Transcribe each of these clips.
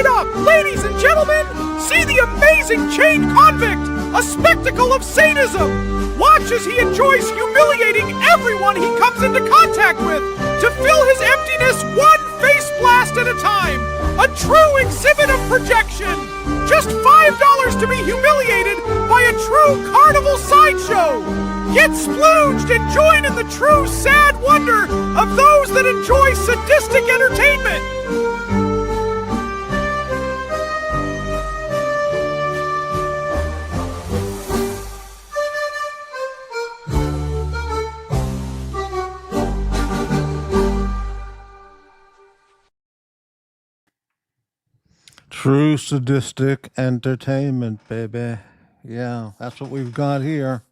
right up! Ladies and gentlemen, see the amazing chained convict, a spectacle of sadism! Watch as he enjoys humiliating everyone he comes into contact with to fill his emptiness one face blast at a time! A true exhibit of projection! Just $5 to be humiliated by a true carnival sideshow! Get splooged and join in the true sad wonder of those that enjoy sadistic entertainment! True sadistic entertainment, baby. Yeah, that's what we've got here.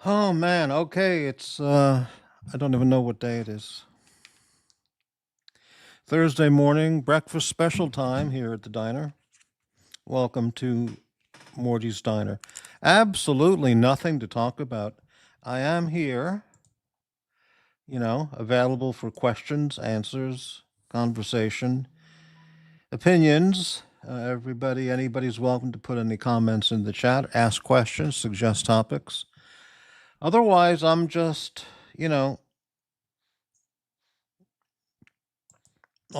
Oh man, okay, it's I don't even know what day it is. Thursday morning, breakfast special time here at the diner. Welcome to Morty's Diner. Absolutely nothing to talk about. I am here, available for questions, answers, conversation, opinions. Anybody's welcome to put any comments in the chat, ask questions, suggest topics. Otherwise, I'm just, I'll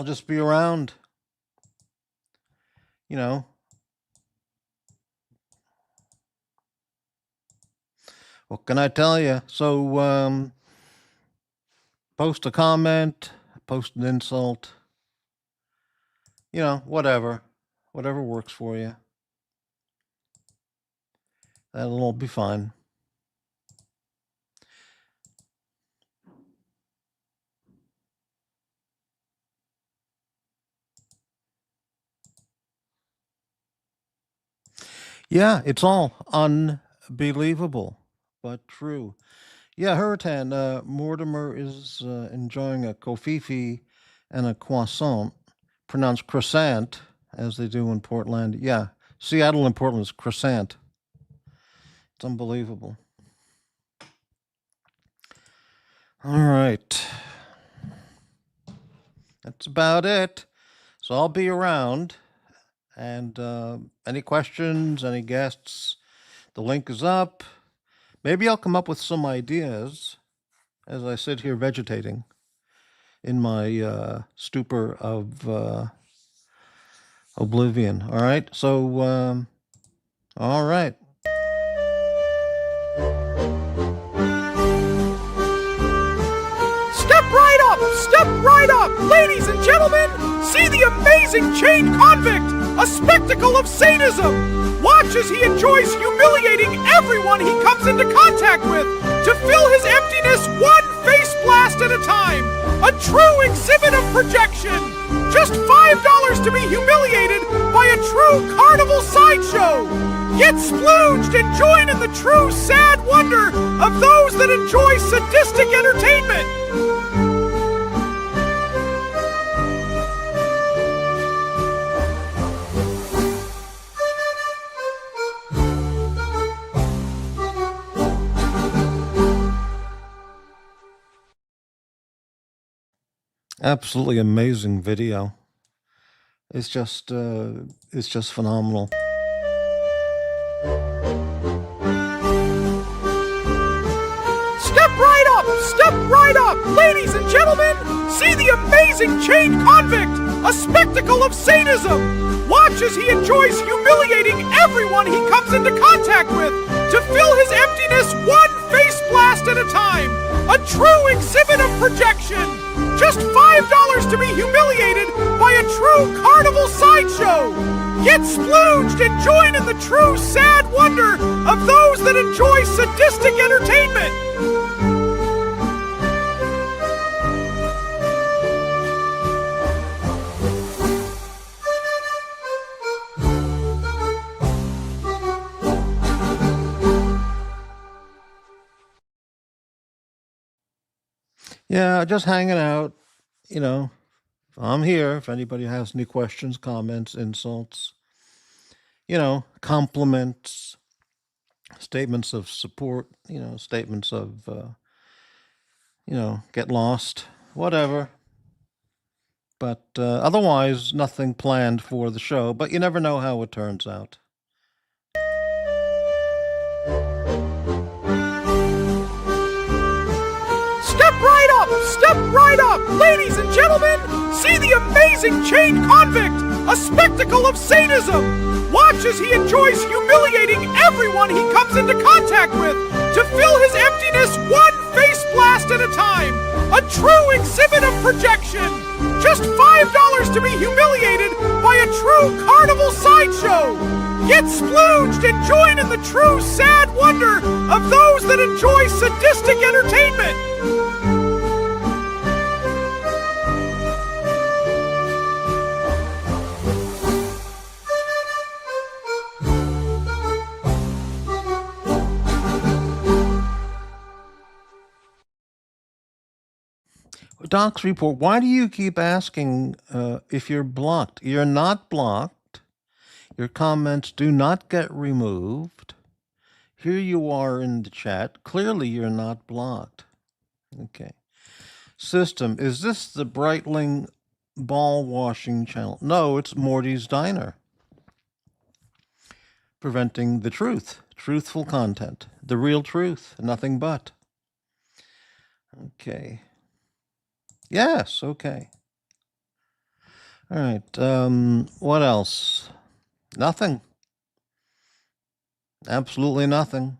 just be around, What can I tell you? So, post a comment, post an insult, whatever works for you. That'll all be fine. Yeah, it's all unbelievable, but true. Yeah, Hurritan, Mortimer is enjoying a kofifi and a croissant, pronounced croissant, as they do in Portland. Yeah, Seattle and Portland is croissant. It's unbelievable. All right. That's about it. So I'll be around. And any questions, any guests, the link is up. Maybe I'll come up with some ideas as I sit here vegetating in my stupor of oblivion. All right. So, all right. Step right up! Ladies and gentlemen, see the amazing chained convict, a spectacle of sadism! Watch as he enjoys humiliating everyone he comes into contact with to fill his emptiness one face blast at a time! A true exhibit of projection! Just $5 to be humiliated by a true carnival sideshow! Get splooged and join in the true sad wonder of those that enjoy sadistic entertainment! Absolutely amazing video. It's just phenomenal. Step right up! Ladies and gentlemen, see the amazing chained convict, a spectacle of sadism! Watch as he enjoys humiliating everyone he comes into contact with to fill his emptiness one face blast at a time! A true exhibit of projection! Just $5 to be humiliated by a true carnival sideshow! Get splooged and join in the true sad wonder of those that enjoy sadistic entertainment! Yeah, just hanging out. I'm here if anybody has any questions, comments, insults, compliments, statements of support, statements of, get lost, whatever. But otherwise, nothing planned for the show, but you never know how it turns out. Step right up! Step right up! Ladies and gentlemen, see the amazing chained convict, a spectacle of sadism! Watch as he enjoys humiliating everyone he comes into contact with to fill his emptiness one face blast at a time! A true exhibit of projection! Just $5 to be humiliated by a true carnival sideshow! Get splooged and join in the true sad wonder of those that enjoy sadistic entertainment! Doc's report, why do you keep asking if you're blocked? You're not blocked. Your comments do not get removed. Here you are in the chat. Clearly, you're not blocked. Okay. System, is this the Breitling ball washing channel? No, it's Morty's Diner. Preventing the truth. Truthful content. The real truth. Nothing but. Okay. Yes, okay. All right. What else? Nothing. Absolutely nothing.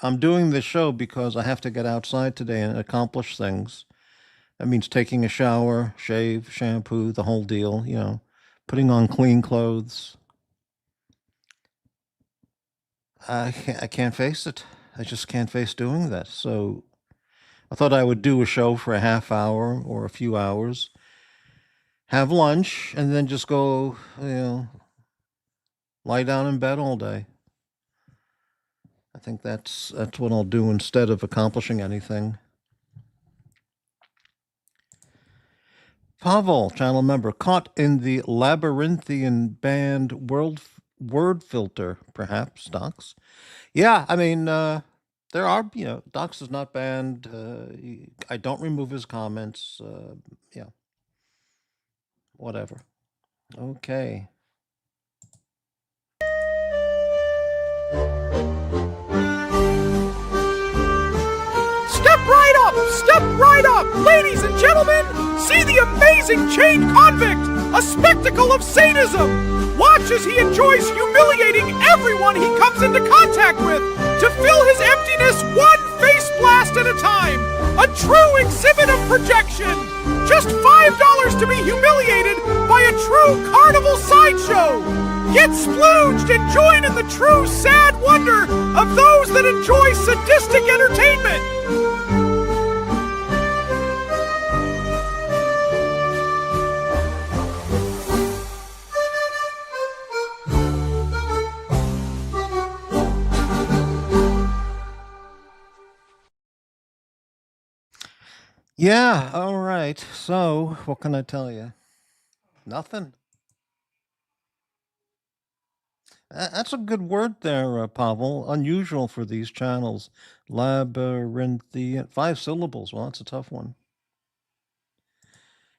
I'm doing this show because I have to get outside today and accomplish things. That means taking a shower, shave, shampoo, the whole deal, you know, putting on clean clothes. I can't face it. I just can't face doing that. So I thought I would do a show for a half hour or a few hours, have lunch, and then just go, you know, lie down in bed all day. I think that's what I'll do instead of accomplishing anything. Pavel, channel member, caught in the labyrinthian band word filter, perhaps, Docs. Yeah, I mean, there are, you know, Docs is not banned. I don't remove his comments. Yeah. Whatever. Okay. Step right up! Step right up! Ladies and gentlemen, see the amazing chained convict, a spectacle of sadism! Watch as he enjoys humiliating everyone he comes into contact with to fill his emptiness one face blast at a time! A true exhibit of projection! Just $5 to be humiliated by a true carnival sideshow! Get splooged and join in the true sad wonder of those that enjoy sadistic entertainment! Yeah, all right. So, what can I tell you? Nothing. That's a good word there, Pavel. Unusual for these channels. Labyrinthian. 5 syllables. Well, that's a tough one.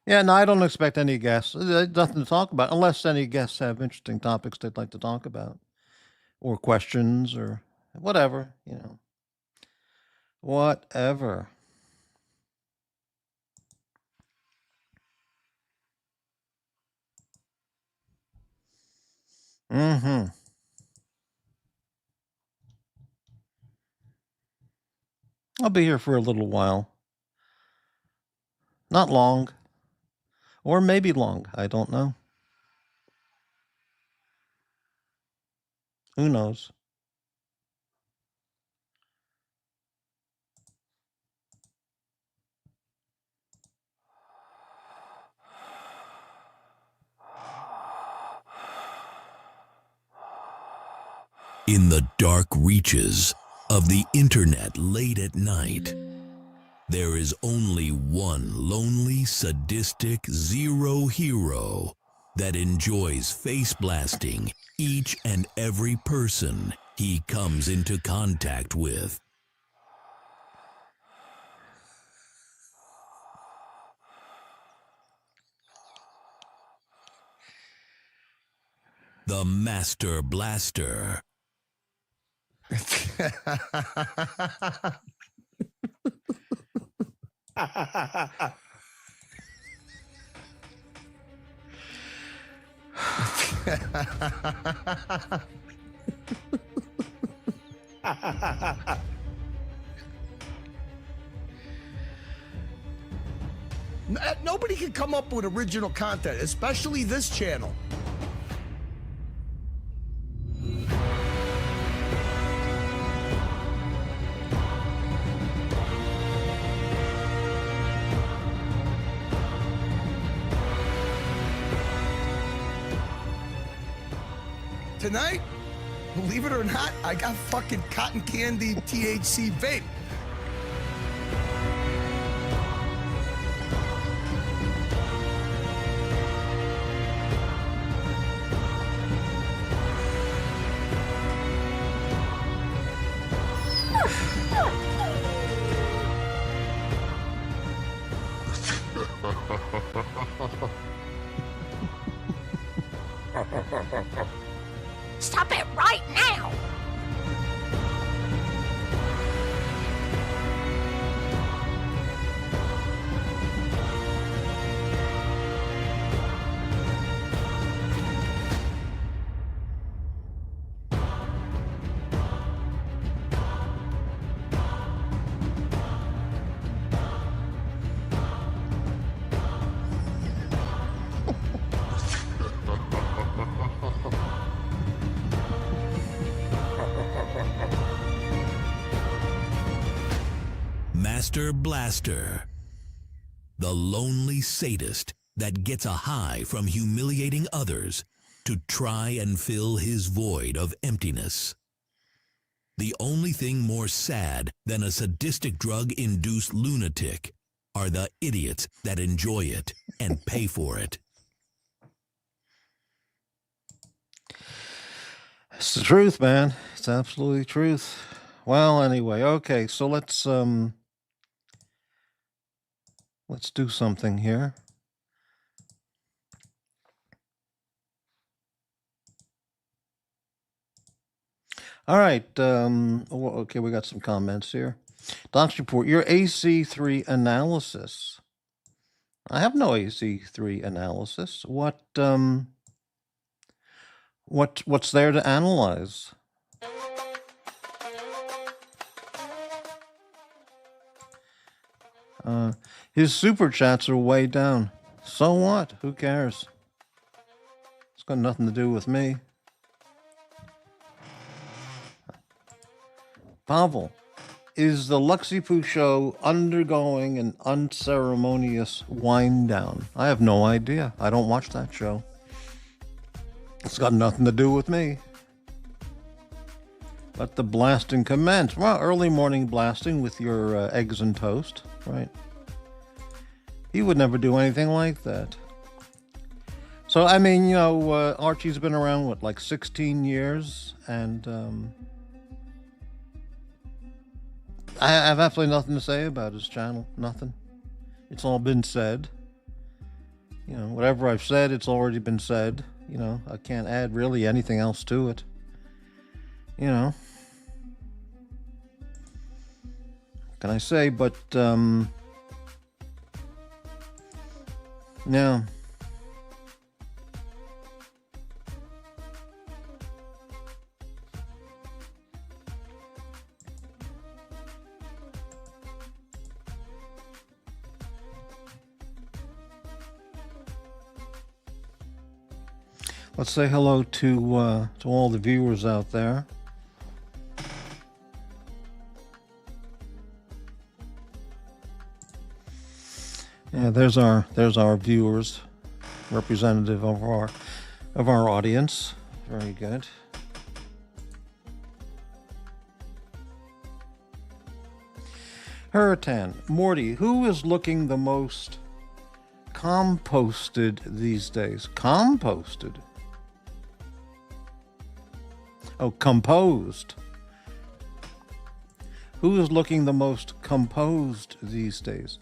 Yeah, no, I don't expect any guests. There's nothing to talk about, unless any guests have interesting topics they'd like to talk about, or questions, or whatever, you know. Whatever. Mm-hmm. I'll be here for a little while. Not long. Or maybe long. I don't know. Who knows? In the dark reaches of the internet late at night, there is only one lonely, sadistic zero hero that enjoys face blasting each and every person he comes into contact with. the Master Blaster. Nobody can come up with original content, especially this channel. Tonight, believe it or not, I got fucking cotton candy THC vape. Stop it right now! Master Blaster, the lonely sadist that gets a high from humiliating others to try and fill his void of emptiness. The only thing more sad than a sadistic drug-induced lunatic are the idiots that enjoy it and pay for it. It's the truth, man. It's absolutely truth. Well, anyway, okay, so let's do something here. All right, okay, we got some comments here. Doc's report, your AC3 analysis. I have no AC3 analysis. What's there to analyze? His super chats are way down. So what? Who cares? It's got nothing to do with me. Pavel, is the Luxy-Poo show undergoing an unceremonious wind down? I have no idea. I don't watch that show. It's got nothing to do with me. Let the blasting commence. Well, early morning blasting with your eggs and toast, right? He would never do anything like that. So, I mean, you know, Archie's been around, what, like 16 years? And I have absolutely nothing to say about his channel. Nothing. It's all been said. You know, whatever I've said, it's already been said. You know, I can't add really anything else to it. You know. What can I say? But, yeah. Let's say hello to all the viewers out there. Yeah, there's our viewers, representative of our audience. Very good. Hurritan, Morty, who is looking the most composted these days? Composted? Oh, composed. Who is looking the most composed these days?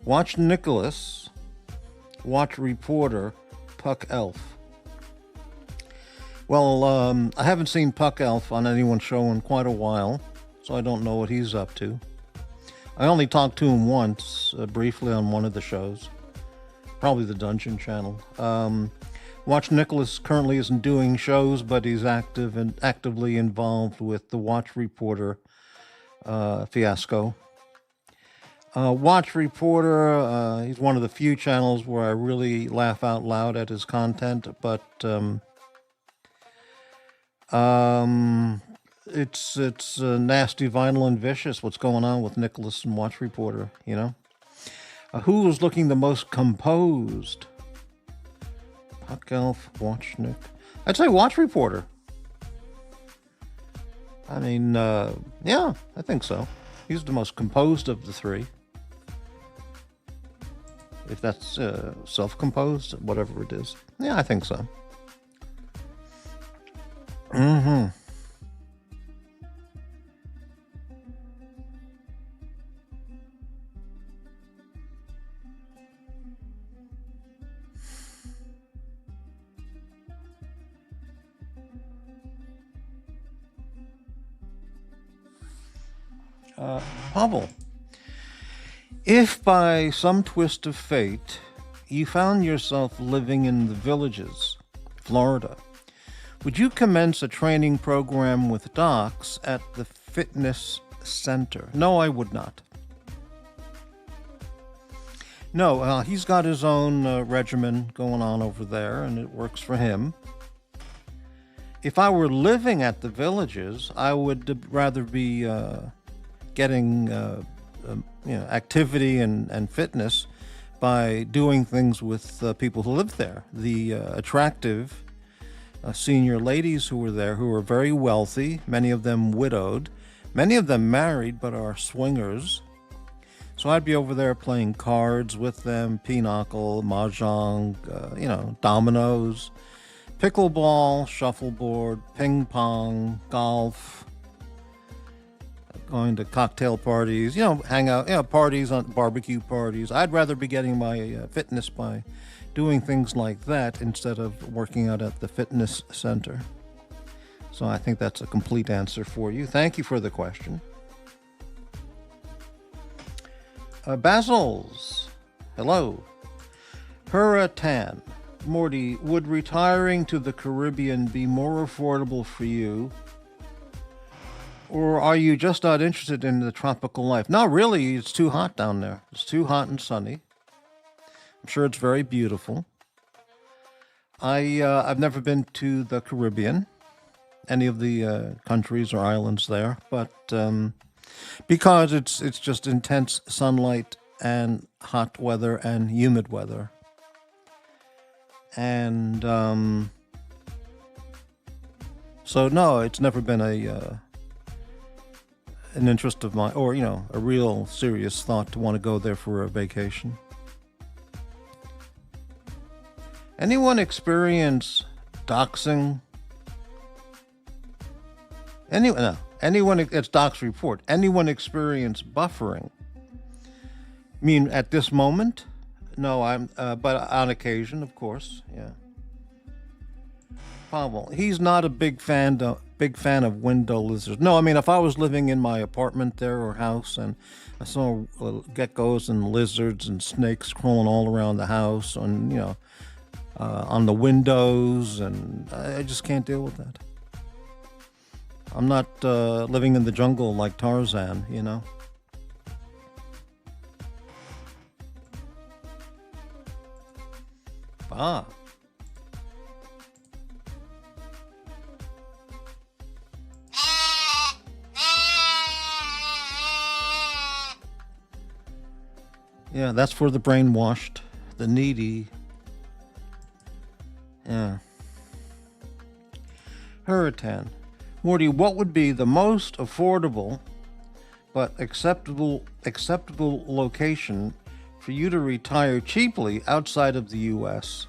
Watch Nicholas. Watch reporter Puck Elf. Well, I haven't seen Puck Elf on anyone's show in quite a while, so I don't know what he's up to. I only talked to him once, briefly on one of the shows, probably the Dungeon Channel. Watch Nicholas currently isn't doing shows, but he's actively involved with the Watch Reporter fiasco. Watch Reporter, he's one of the few channels where I really laugh out loud at his content, but it's nasty, vinyl, and vicious what's going on with Nicholas and Watch Reporter, you know? Who was looking the most composed? Puck Elf, Watch Nick. I'd say Watch Reporter. I mean, yeah, I think so. He's the most composed of the three. If that's self-composed, whatever it is. Yeah, I think so. Mm-hmm. Pavel, if by some twist of fate you found yourself living in the Villages, Florida, would you commence a training program with docs at the fitness center? No, I would not. No, he's got his own regimen going on over there, and it works for him. If I were living at the Villages, I would rather be getting activity and fitness by doing things with people who live there. The attractive senior ladies who were there, who are very wealthy, many of them widowed, many of them married but are swingers. So I'd be over there playing cards with them, pinochle, mahjong, dominoes, pickleball, shuffleboard, ping pong, golf, going to cocktail parties, hang out, parties, on barbecue parties. I'd rather be getting my fitness by doing things like that instead of working out at the fitness center. So I think that's a complete answer for you. Thank you for the question. Basils, hello. Hurratan, Morty, would retiring to the Caribbean be more affordable for you? Or are you just not interested in the tropical life? No, really, it's too hot down there. It's too hot and sunny. I'm sure it's very beautiful. I've never been to the Caribbean, any of the countries or islands there, but because it's just intense sunlight and hot weather and humid weather. And so no, it's never been an interest of mine, or a real serious thought to want to go there for a vacation. Anyone experience doxing? Anyone, it's Doc's report. Anyone experience buffering? I mean, at this moment? No, but on occasion, of course, yeah. Pavel, he's not a big fan of window lizards. No, I mean, if I was living in my apartment there or house and I saw geckos and lizards and snakes crawling all around the house and, on the windows, and I just can't deal with that. I'm not living in the jungle like Tarzan, Ah. Yeah, that's for the brainwashed, the needy. Yeah. Hurricane. Morty, what would be the most affordable but acceptable location for you to retire cheaply outside of the U.S.?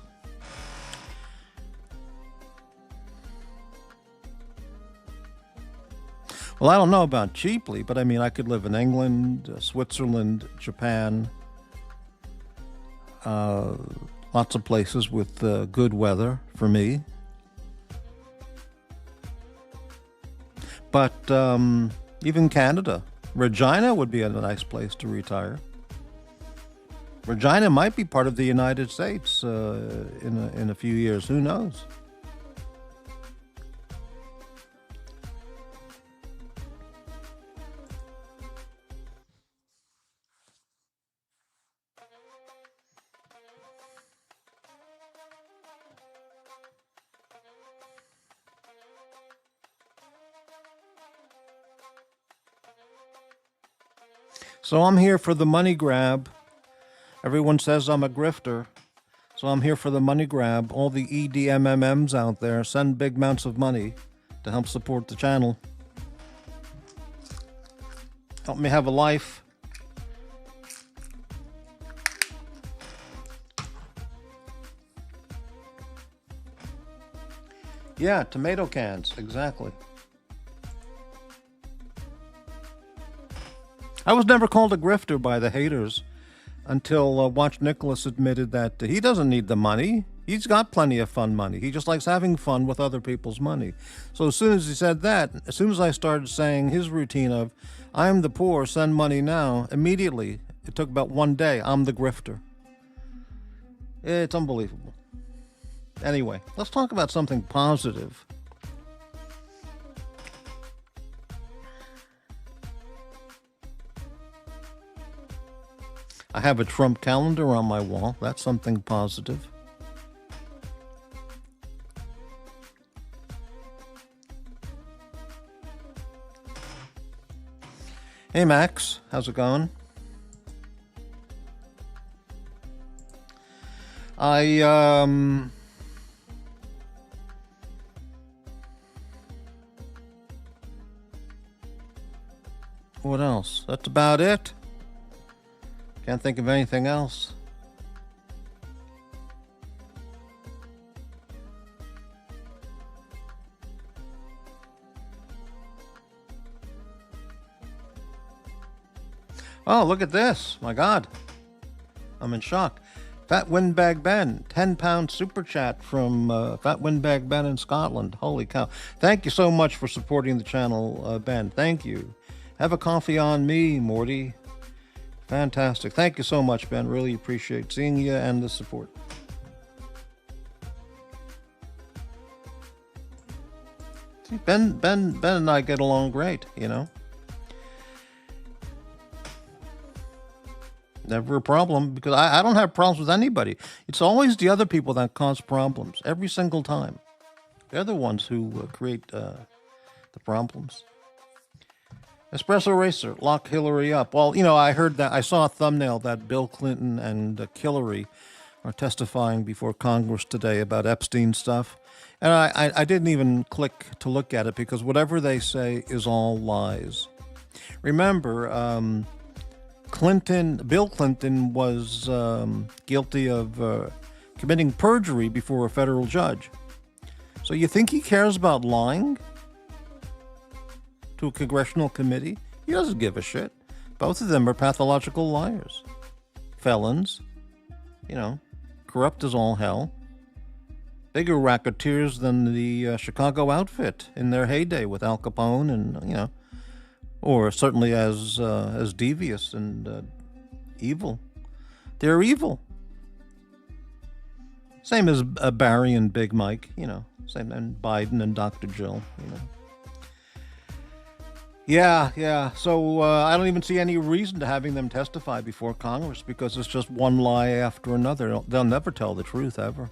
Well, I don't know about cheaply, but I mean, I could live in England, Switzerland, Japan, lots of places with good weather for me. But even Canada, Regina would be a nice place to retire. Regina might be part of the United States in a few years. Who knows? So I'm here for the money grab. Everyone says I'm a grifter. So I'm here for the money grab. All the EDMMMs out there, send big amounts of money to help support the channel. Help me have a life. Yeah, tomato cans, exactly. I was never called a grifter by the haters until Watch Nicholas admitted that he doesn't need the money. He's got plenty of fun money. He just likes having fun with other people's money. So as soon as he said that, as soon as I started saying his routine of, I'm the poor, send money now, immediately, it took about one day, I'm the grifter. It's unbelievable. Anyway, let's talk about something positive. I have a Trump calendar on my wall. That's something positive. Hey, Max. How's it going? What else? That's about it. Can't think of anything else. Oh, look at this. My God. I'm in shock. Fat Windbag Ben, £10 super chat from Fat Windbag Ben in Scotland. Holy cow. Thank you so much for supporting the channel, Ben. Thank you. Have a coffee on me, Morty. Fantastic. Thank you so much, Ben. Really appreciate seeing you and the support. See, Ben and I get along great, you know. Never a problem, because I don't have problems with anybody. It's always the other people that cause problems, every single time. They're the ones who create the problems. Espresso Racer, lock Hillary up. Well, you know, I heard that, I saw a thumbnail that Bill Clinton and Hillary are testifying before Congress today about Epstein stuff. And I didn't even click to look at it because whatever they say is all lies. Remember, Bill Clinton was guilty of committing perjury before a federal judge. So you think he cares about lying to a congressional committee? He doesn't give a shit. Both of them are pathological liars. Felons. You know, corrupt as all hell. Bigger racketeers than the Chicago outfit in their heyday with Al Capone and, you know, or certainly as devious and evil. They're evil. Same as Barry and Big Mike, you know. Same, and Biden and Dr. Jill, you know. Yeah. So I don't even see any reason to having them testify before Congress because it's just one lie after another. They'll never tell the truth, ever.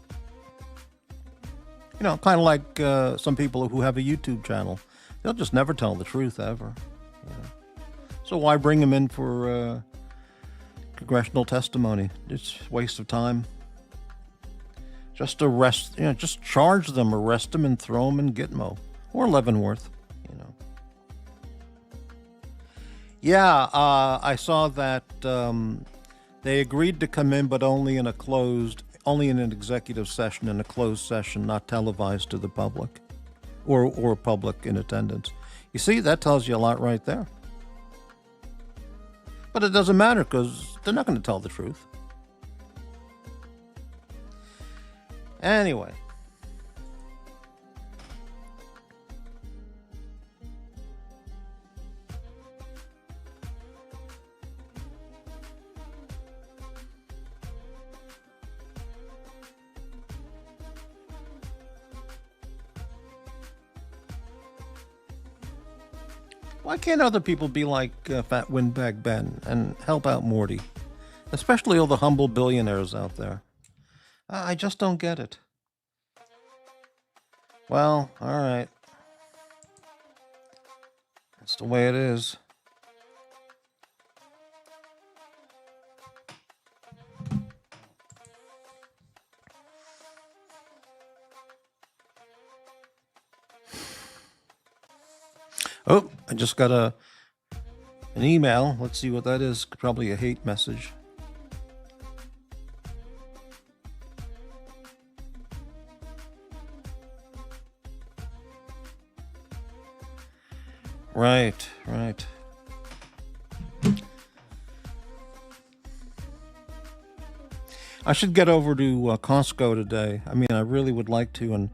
You know, kind of like some people who have a YouTube channel. They'll just never tell the truth, ever. You know. So why bring them in for congressional testimony? It's a waste of time. Just arrest, you know, just charge them, arrest them, and throw them in Gitmo. Or Leavenworth, you know. Yeah, I saw that they agreed to come in, but only in an executive session, in a closed session, not televised to the public or public in attendance. You see, that tells you a lot right there. But it doesn't matter because they're not going to tell the truth. Anyway. Why can't other people be like Fat Windbag Ben and help out Morty? Especially all the humble billionaires out there. I just don't get it. Well, alright. That's the way it is. Oh, I just got an email. Let's see what that is. Probably a hate message. Right. I should get over to Costco today. I mean, I really would like to and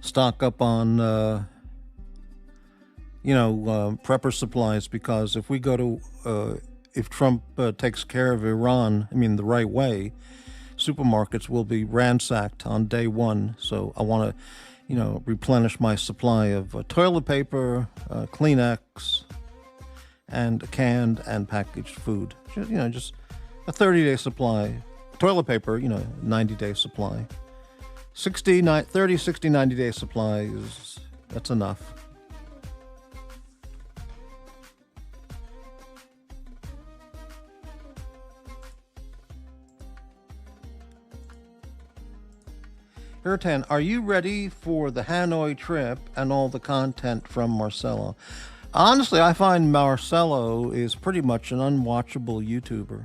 stock up on, prepper supplies, because if we go to, if Trump takes care of Iran, I mean, the right way, supermarkets will be ransacked on day one. So I want to, replenish my supply of toilet paper, Kleenex, and canned and packaged food. Just a 30-day supply. Toilet paper, 90-day supply. 30, 60, 90-day supply that's enough. Irtan, are you ready for the Hanoi trip and all the content from Marcelo? Honestly, I find Marcelo is pretty much an unwatchable YouTuber.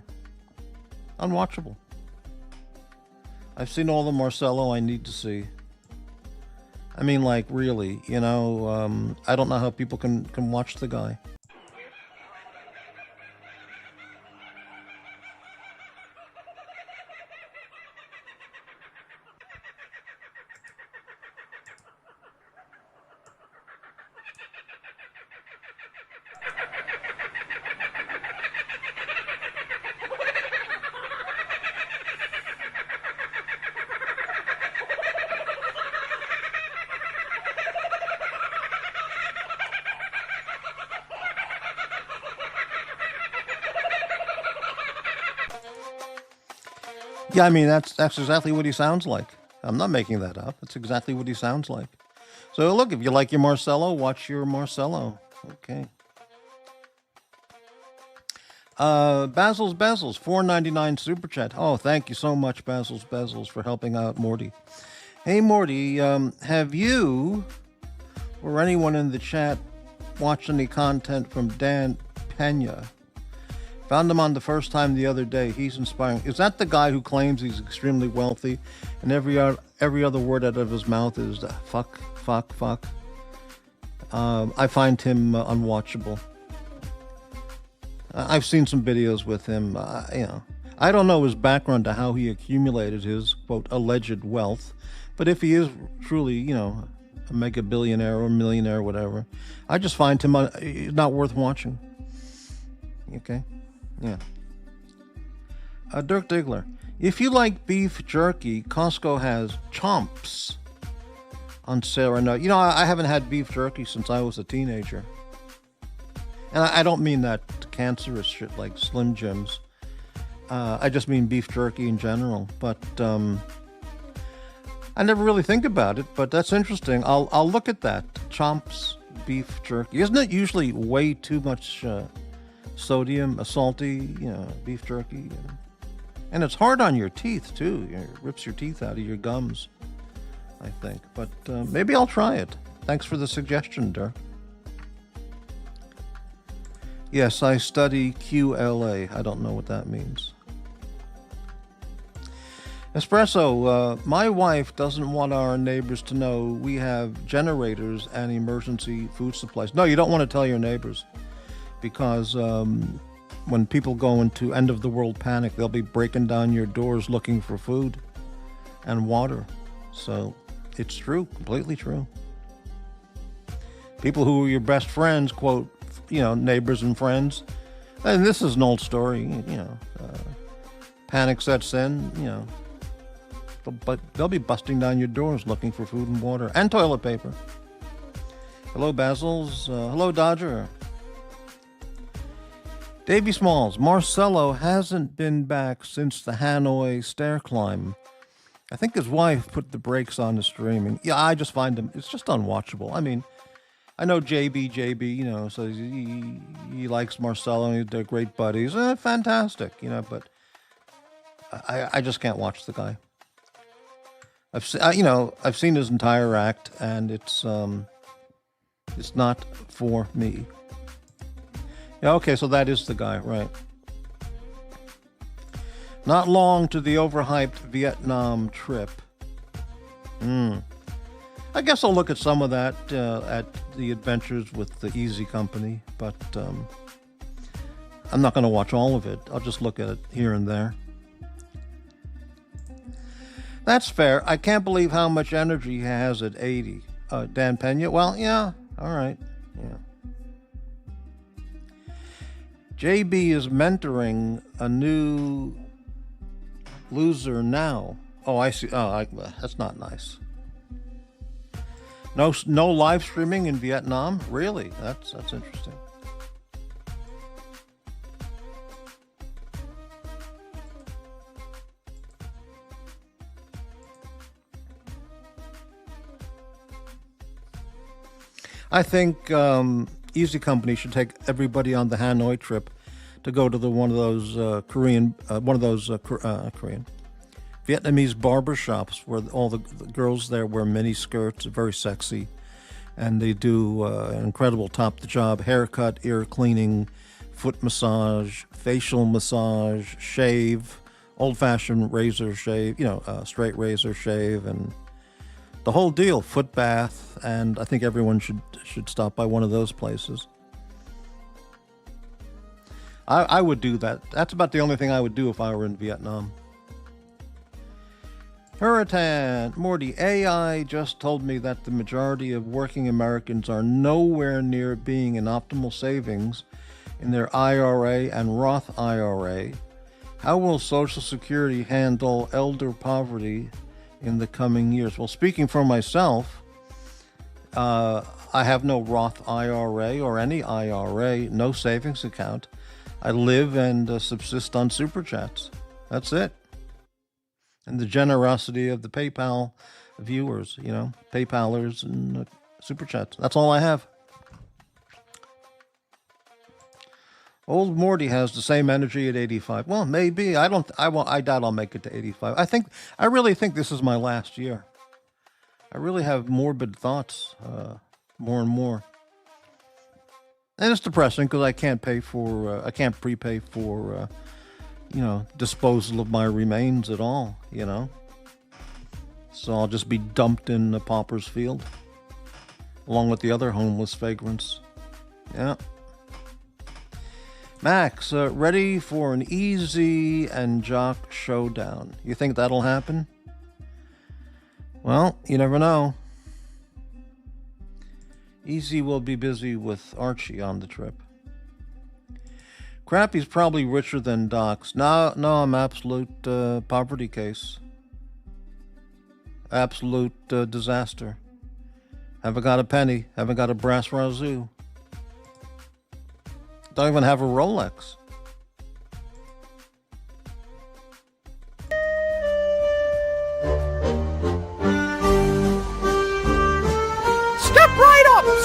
Unwatchable. I've seen all the Marcelo I need to see. I mean, like, really, I don't know how people can watch the guy. Yeah, I mean, that's exactly what he sounds like. I'm not making that up. That's exactly what he sounds like. So look, if you like your Marcelo, watch your Marcelo. Okay. Basil's Bezels, $4.99 super chat. Oh, thank you so much, Basil's Bezels, for helping out Morty. Hey, Morty, have you or anyone in the chat watched any content from Dan Pena? Found him on the first time the other day. He's inspiring. Is that the guy who claims he's extremely wealthy and every other word out of his mouth is fuck? I find him unwatchable. I've seen some videos with him. I don't know his background to how he accumulated his, quote, alleged wealth. But if he is truly, a mega billionaire or millionaire or whatever, I just find him not worth watching. Okay? Yeah. Dirk Diggler. If you like beef jerky, Costco has Chomps on sale right now. I haven't had beef jerky since I was a teenager. And I don't mean that cancerous shit like Slim Jims. I just mean beef jerky in general. But I never really think about it, but that's interesting. I'll look at that. Chomps beef jerky. Isn't it usually way too much sodium, salty, beef jerky? And it's hard on your teeth, too. It rips your teeth out of your gums, I think. But maybe I'll try it. Thanks for the suggestion, Dirk. Yes, I study QLA. I don't know what that means. Espresso, my wife doesn't want our neighbors to know we have generators and emergency food supplies. No, you don't want to tell your neighbors, because when people go into end-of-the-world panic, they'll be breaking down your doors looking for food and water. So it's true, completely true. People who are your best friends, quote, neighbors and friends, and this is an old story, panic sets in, but they'll be busting down your doors looking for food and water and toilet paper. Hello, Basils. Hello, Dodger. Davy Smalls, Marcelo hasn't been back since the Hanoi stair climb. I think his wife put the brakes on the streaming. Yeah, I just find him, it's just unwatchable. I mean, I know JB, so he likes Marcelo and they're great buddies. Fantastic, but I just can't watch the guy. I've seen his entire act and it's not for me. Yeah, okay, so that is the guy, right. Not long to the overhyped Vietnam trip. I guess I'll look at some of that at the Adventures with the Easy Company, but I'm not going to watch all of it. I'll just look at it here and there. That's fair. I can't believe how much energy he has at 80. Dan Pena? Well, yeah, all right. Yeah. JB is mentoring a new loser now. Oh, I see. Oh, that's not nice. No live streaming in Vietnam? Really? That's interesting. I think Easy Company should take everybody on the Hanoi trip to go to one of those Korean Vietnamese barbershops where all the girls there wear mini skirts, very sexy, and they do an incredible top-to-job haircut, ear cleaning, foot massage, facial massage, shave, old-fashioned razor shave, straight razor shave, and the whole deal, foot bath, and I think everyone should stop by one of those places. I would do that. That's about the only thing I would do if I were in Vietnam. Hurricane, Morty, AI just told me that the majority of working Americans are nowhere near being in optimal savings in their IRA and Roth IRA. How will Social Security handle elder poverty in the coming years? Well, speaking for myself, I have no Roth IRA or any IRA, no savings account. I live and subsist on super chats. That's it. And the generosity of the PayPal viewers, PayPalers and super chats. That's all I have. Old Morty has the same energy at 85. Well, maybe. I doubt I'll make it to 85. I really think this is my last year. I really have morbid thoughts, more and more. And it's depressing because I can't prepay for, disposal of my remains at all, So I'll just be dumped in a pauper's field, along with the other homeless vagrants. Yeah. Max, ready for an Easy and Jock showdown. You think that'll happen? Well, you never know. Easy will be busy with Archie on the trip. Crappy's probably richer than Doc's. No, I'm absolute poverty case. Absolute disaster. Haven't got a penny. Haven't got a brass razoo. Don't even have a Rolex.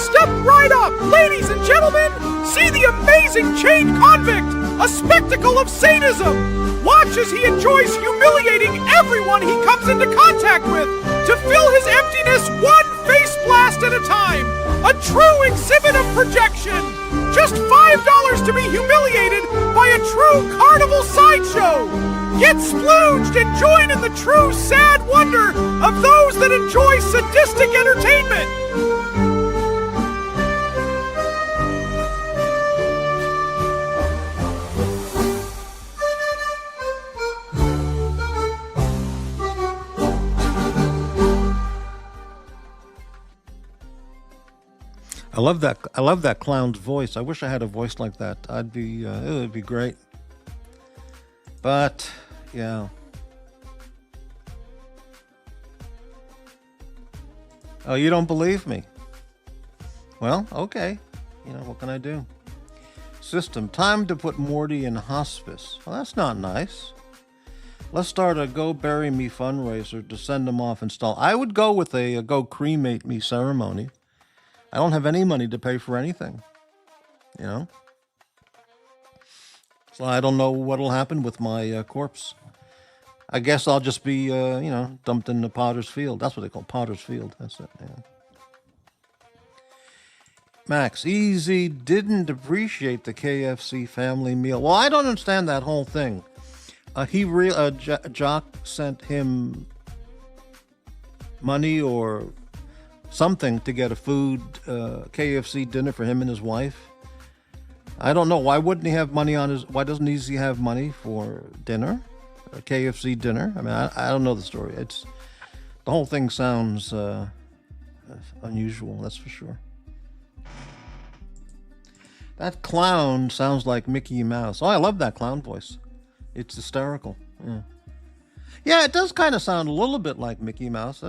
Step right up! Ladies and gentlemen, see the amazing chained convict, a spectacle of sadism! Watch as he enjoys humiliating everyone he comes into contact with to fill his emptiness one face blast at a time! A true exhibit of projection! Just $5 to be humiliated by a true carnival sideshow! Get splooged and join in the true sad wonder of those that enjoy sadistic entertainment! I love that clown's voice. I wish I had a voice like that. It would be great. But, yeah. Oh, you don't believe me? Well, okay. What can I do? System. Time to put Morty in hospice. Well, that's not nice. Let's start a Go Bury Me fundraiser to send him off install. I would go with a Go Cremate Me ceremony. I don't have any money to pay for anything. You know? So I don't know what'll happen with my corpse. I guess I'll just be, dumped in the Potter's Field. That's what they call Potter's Field. That's it, yeah. Max, Easy didn't appreciate the KFC family meal. Well, I don't understand that whole thing. Jock sent him money or something to get a KFC dinner for him and his wife. I don't know. Why wouldn't he have money why doesn't Easy have money for dinner? A KFC dinner? I mean, I don't know the story. The whole thing sounds unusual, that's for sure. That clown sounds like Mickey Mouse. Oh, I love that clown voice. It's hysterical. Yeah, it does kind of sound a little bit like Mickey Mouse.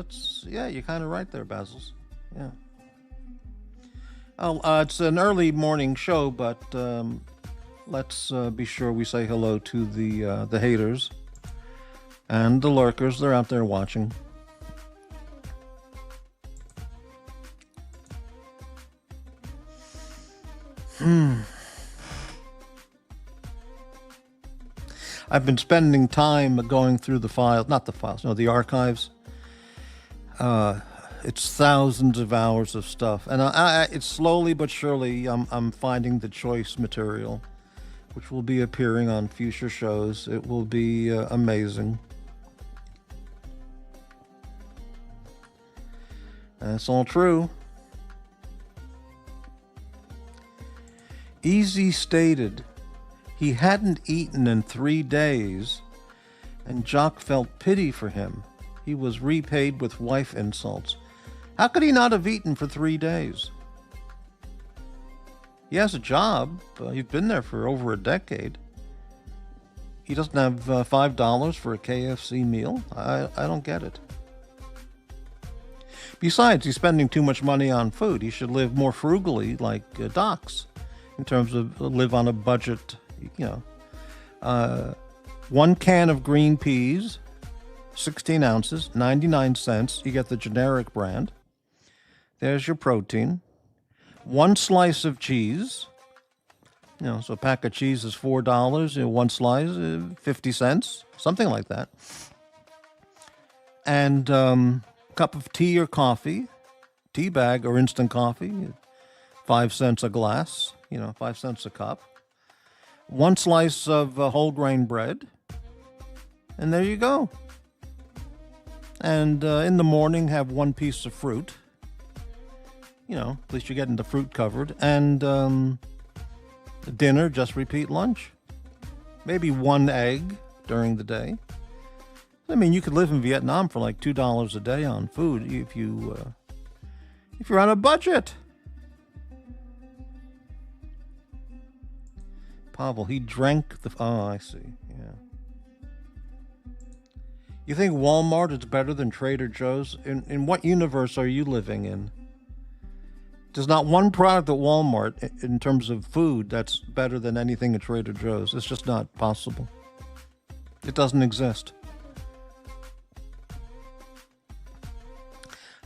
You're kind of right there, Bazils. Yeah. It's an early morning show, but let's be sure we say hello to the haters and the lurkers. They're out there watching. I've been spending time going through the archives. It's thousands of hours of stuff, and it's slowly but surely I'm finding the choice material, which will be appearing on future shows. It will be amazing. That's all true. Easy stated he hadn't eaten in 3 days, and Jock felt pity for him. He was repaid with wife insults. How could he not have eaten for 3 days? He has a job. He's been there for over a decade. He doesn't have $5 for a KFC meal? I don't get it. Besides, he's spending too much money on food. He should live more frugally like Doc's, in terms of live on a budget, 1 can of green peas, 16 ounces, 99 cents. You get the generic brand. There's your protein. 1 slice of cheese. So a pack of cheese is $4. 1 slice, 50 cents, something like that. And cup of tea or coffee, tea bag or instant coffee, 5 cents a glass, 5 cents a cup. 1 slice of whole grain bread, and there you go. And in the morning, have 1 piece of fruit. At least you're getting the fruit covered. And dinner, just repeat lunch. Maybe 1 egg during the day. I mean, you could live in Vietnam for like $2 a day on food if you're on a budget. Pavel, he drank oh, I see. Yeah. You think Walmart is better than Trader Joe's? In what universe are you living in? There's not one product at Walmart in terms of food that's better than anything at Trader Joe's. It's just not possible. It doesn't exist.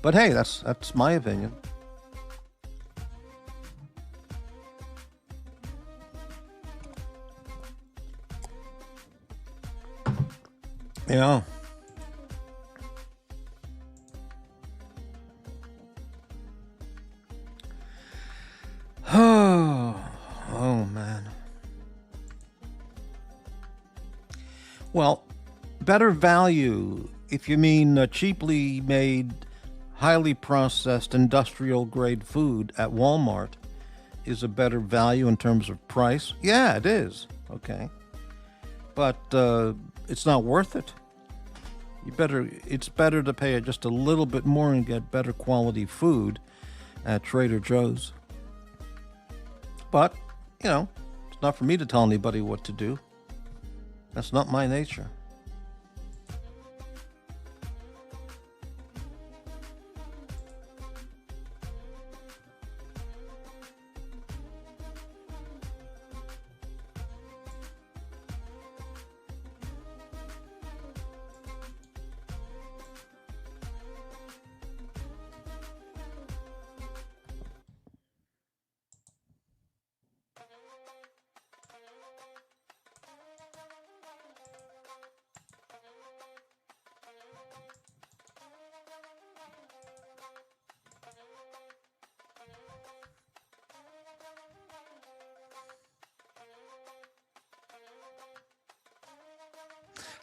But hey, that's my opinion. Yeah. Oh, man. Well, better value, if you mean cheaply made, highly processed industrial grade food at Walmart is a better value in terms of price. Yeah, it is. Okay. But it's not worth it. It's better to pay just a little bit more and get better quality food at Trader Joe's. But, it's not for me to tell anybody what to do. That's not my nature.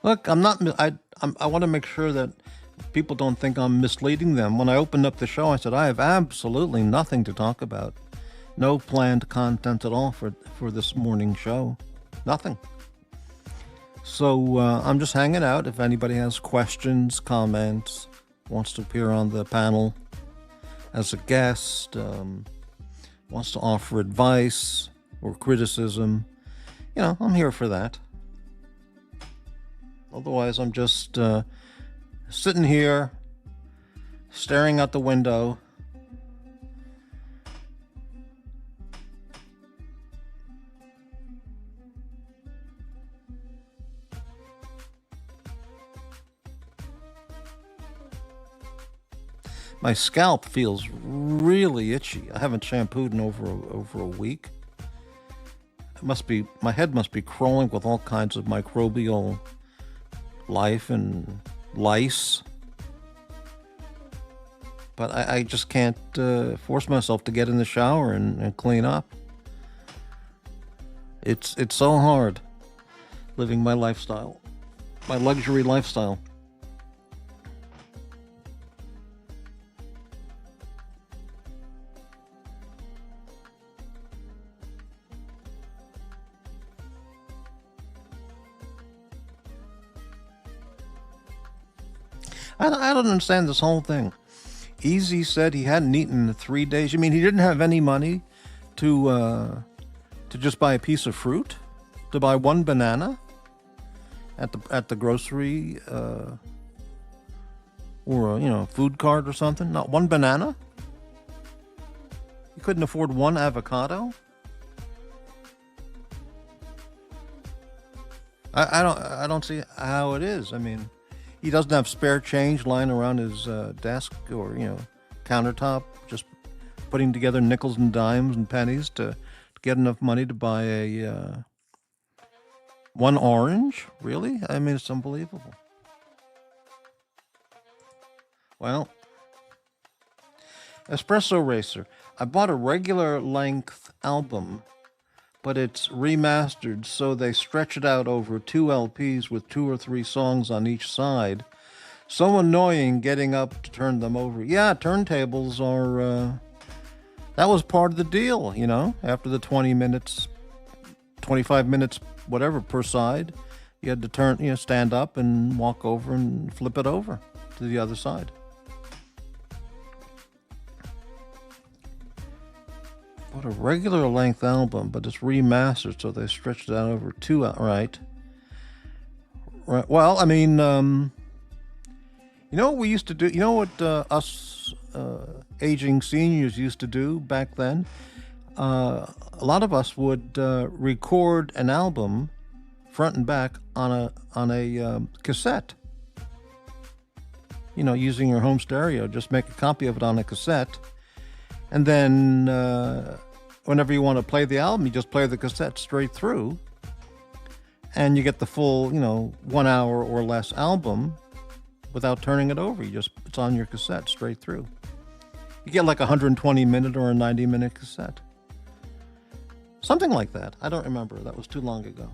Look, I want to make sure that people don't think I'm misleading them. When I opened up the show, I said I have absolutely nothing to talk about. No planned content at all for this morning show. Nothing. So I'm just hanging out. If anybody has questions, comments, wants to appear on the panel as a guest, wants to offer advice or criticism, I'm here for that. Otherwise, I'm just sitting here, staring out the window. My scalp feels really itchy. I haven't shampooed in over a week. My head must be crawling with all kinds of microbial life and lice. But I just can't force myself to get in the shower and clean up. It's so hard living my lifestyle, my luxury lifestyle. I don't understand this whole thing. Easy said he hadn't eaten in 3 days. You mean he didn't have any money to just buy a piece of fruit, to buy one banana at the grocery or a food cart or something? Not one banana? He couldn't afford one avocado? I don't see how it is. I mean, he doesn't have spare change lying around his desk or, countertop, just putting together nickels and dimes and pennies to get enough money to buy a one orange? Really? I mean, it's unbelievable. Well, Espresso Racer. I bought a regular length album, but it's remastered, so they stretch it out over 2 LPs with 2 or 3 songs on each side. So annoying getting up to turn them over. Yeah, turntables are, that was part of the deal, after the 20 minutes, 25 minutes, whatever, per side. You had to stand up and walk over and flip it over to the other side. What a regular length album, but it's remastered, so they stretched it out over 2 right. Right. Well, I mean, what we used to do? You know what us aging seniors used to do back then? A lot of us would record an album front and back on a cassette. Using your home stereo, just make a copy of it on a cassette. And then whenever you want to play the album, you just play the cassette straight through. And you get the full, 1 hour or less album without turning it over. It's on your cassette straight through. You get like a 120-minute or a 90-minute cassette. Something like that. I don't remember. That was too long ago.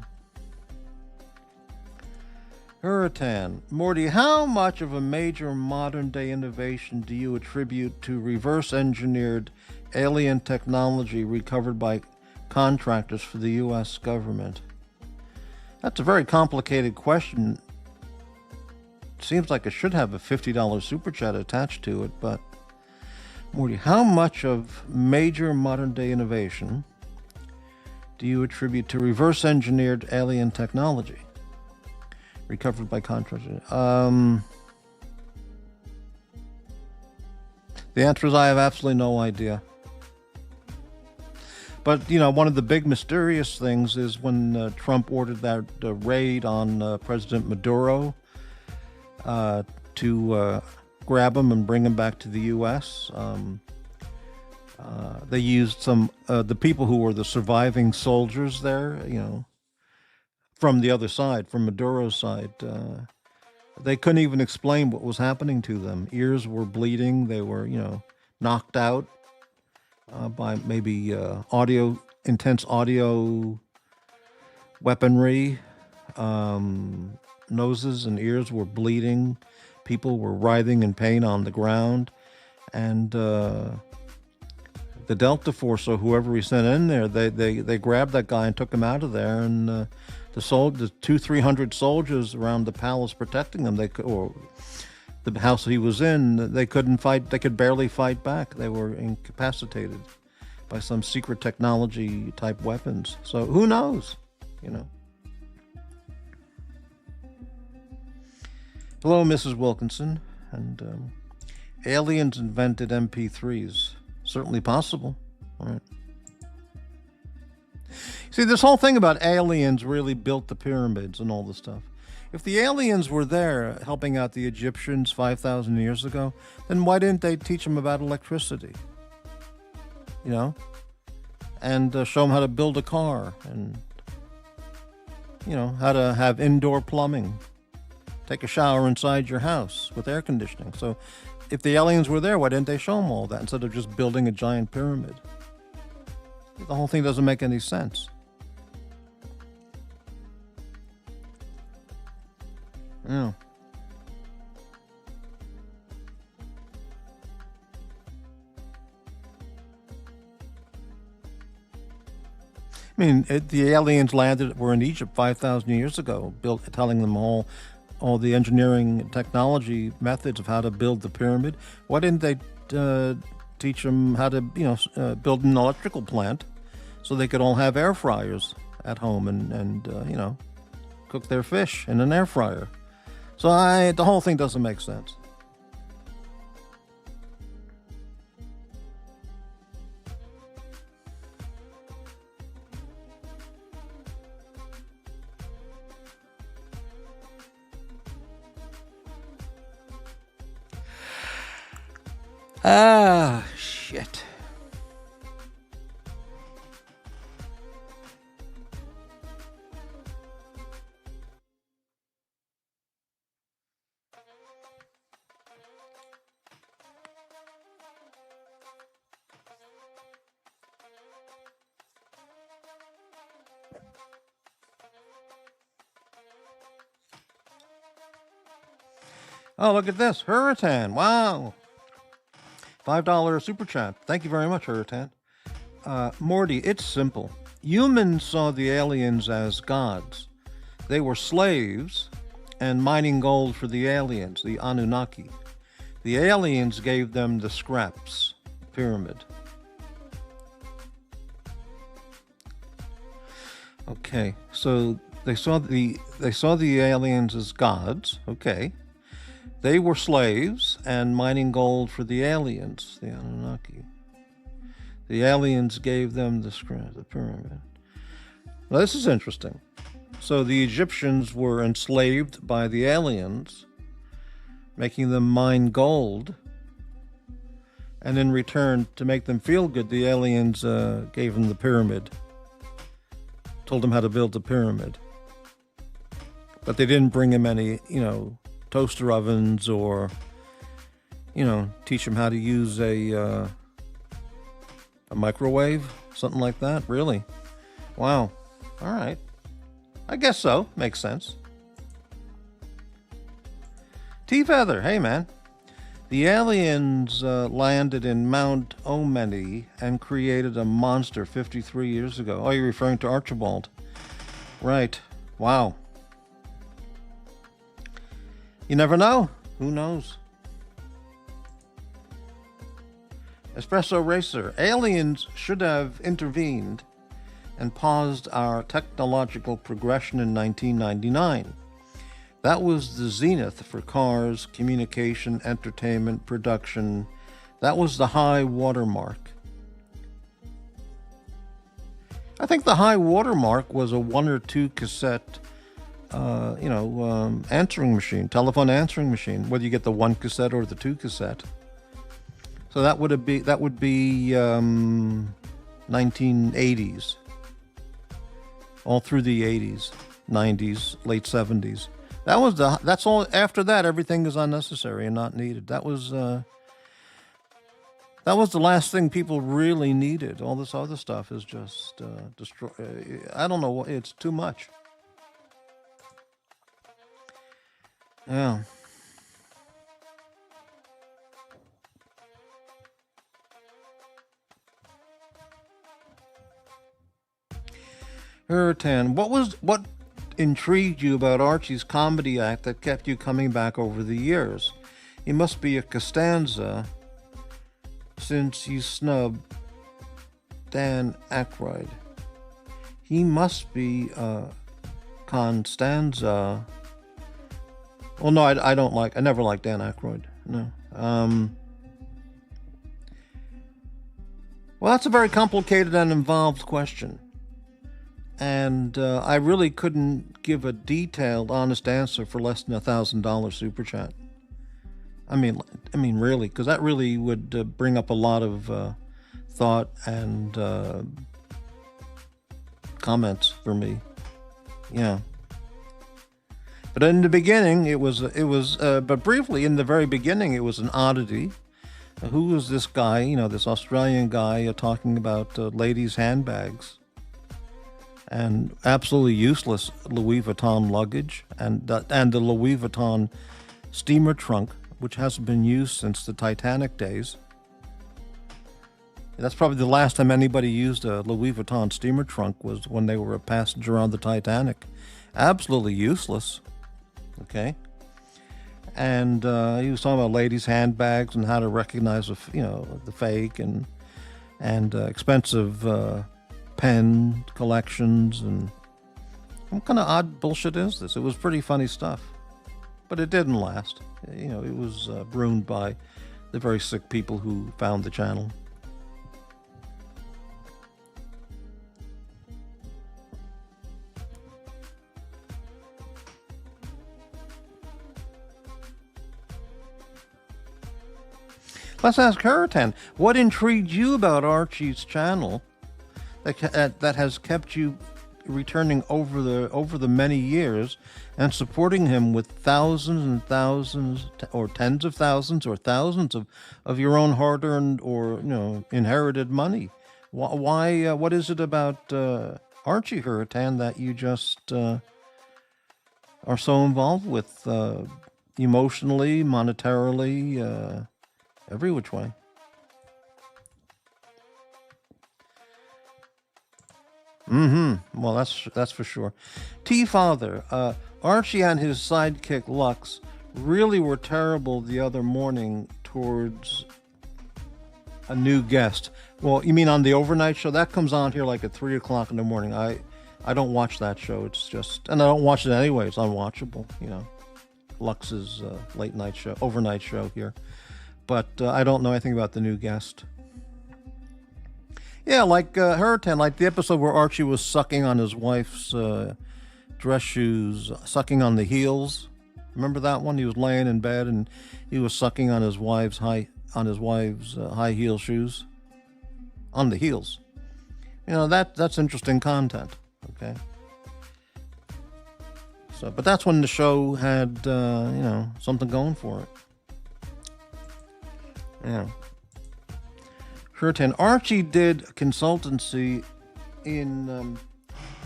Hurricane. Morty, how much of a major modern-day innovation do you attribute to reverse-engineered alien technology recovered by contractors for the U.S. government? That's a very complicated question. Seems like it should have a $50 super chat attached to it, but Morty, how much of major modern-day innovation do you attribute to reverse-engineered alien technology recovered by contractors? The answer is I have absolutely no idea. But, one of the big mysterious things is when Trump ordered that raid on President Maduro to grab him and bring him back to the U.S. They used the people who were the surviving soldiers there, from the other side, from Maduro's side. They couldn't even explain what was happening to them. Ears were bleeding. They were, knocked out by maybe intense audio weaponry. noses and ears were bleeding. People were writhing in pain on the ground. And the Delta Force, or whoever he sent in there, they grabbed that guy and took him out of there. And the 200-300 soldiers around the palace protecting him, or the house he was in, they couldn't fight. They could barely fight back. They were incapacitated by some secret technology type weapons. So who knows, you know. Hello, Mrs. Wilkinson. And aliens invented MP3s. Certainly possible. All right. See, this whole thing about aliens really built the pyramids and all this stuff. If the aliens were there helping out the Egyptians 5,000 years ago, then why didn't they teach them about electricity? You know? And show them how to build a car, and, you know, how to have indoor plumbing. Take a shower inside your house with air conditioning. So if the aliens were there, why didn't they show them all that instead of just building a giant pyramid? The whole thing doesn't make any sense. Yeah. I mean, the aliens were in Egypt 5,000 years ago, telling them all the engineering technology methods of how to build the pyramid. Why didn't they teach them how to, build an electrical plant so they could all have air fryers at home and cook their fish in an air fryer? So the whole thing doesn't make sense. Ah, shit. Oh, look at this. Hurricane. Wow. $5 super chat. Thank you very much, Hurricane. Morty, it's simple. Humans saw the aliens as gods. They were slaves and mining gold for the aliens, the Anunnaki. The aliens gave them the scraps, pyramid. Okay, so they saw the aliens as gods. Okay. They were slaves and mining gold for the aliens, the Anunnaki. The aliens gave them the pyramid. Now, this is interesting. So the Egyptians were enslaved by the aliens, making them mine gold. And in return, to make them feel good, the aliens gave them the pyramid. Told them how to build the pyramid. But they didn't bring them any, toaster ovens or, teach them how to use a microwave, something like that. Really? Wow. All right. I guess so. Makes sense. T-Feather, hey man. The aliens landed in Mount Omeni and created a monster 53 years ago. Oh, you're referring to Archibald. Right. Wow. You never know. Who knows? Espresso Racer. Aliens should have intervened and paused our technological progression in 1999. That was the zenith for cars, communication, entertainment, production. That was the high watermark. I think the high watermark was a 1 or 2 cassette answering machine, telephone answering machine, whether you get the 1 cassette or the 2 cassette. So that would be 1980s, all through the 80s, 90s, late 70s. That's all. After that, everything is unnecessary and not needed. That was the last thing people really needed. All this other stuff is just destroy. I don't know. It's too much. Yeah. Hurricane, what intrigued you about Archie's comedy act that kept you coming back over the years? He must be a Costanza since you snubbed Dan Aykroyd. He must be a Constanza. Well, no, I never liked Dan Aykroyd. No. Well, that's a very complicated and involved question. And I really couldn't give a detailed, honest answer for less than $1,000 super chat. I mean, really, because that really would bring up a lot of thought and comments for me. Yeah. But in the beginning, but briefly, in the very beginning, it was an oddity. Who was this guy, this Australian guy talking about ladies' handbags and absolutely useless Louis Vuitton luggage and the Louis Vuitton steamer trunk, which hasn't been used since the Titanic days. That's probably the last time anybody used a Louis Vuitton steamer trunk was when they were a passenger on the Titanic. Absolutely useless. Okay. And he was talking about ladies' handbags and how to recognize, the fake and expensive pen collections and what kind of odd bullshit is this? It was pretty funny stuff, but it didn't last. It was ruined by the very sick people who found the channel. Let's ask Hurricane, what intrigued you about Archie's channel that has kept you returning over the many years and supporting him with thousands and thousands or tens of thousands or thousands of your own hard-earned or inherited money? Why? What is it about Archie, Hurricane, that you just are so involved with emotionally, monetarily? Every which way. Well, that's for sure. T-Father, Archie and his sidekick Lux really were terrible the other morning towards a new guest. Well, you mean on the overnight show? That comes on here like at 3 o'clock in the morning. I don't watch that show. It's just, and I don't watch it anyway. It's unwatchable, Lux's late night show, overnight show here. But I don't know anything about the new guest. Yeah, like Hurricane, like the episode where Archie was sucking on his wife's dress shoes, sucking on the heels. Remember that one? He was laying in bed and he was sucking on his wife's high heel shoes, on the heels. That's interesting content. Okay. So, but that's when the show had something going for it. Yeah. Hurricane, Archie did consultancy in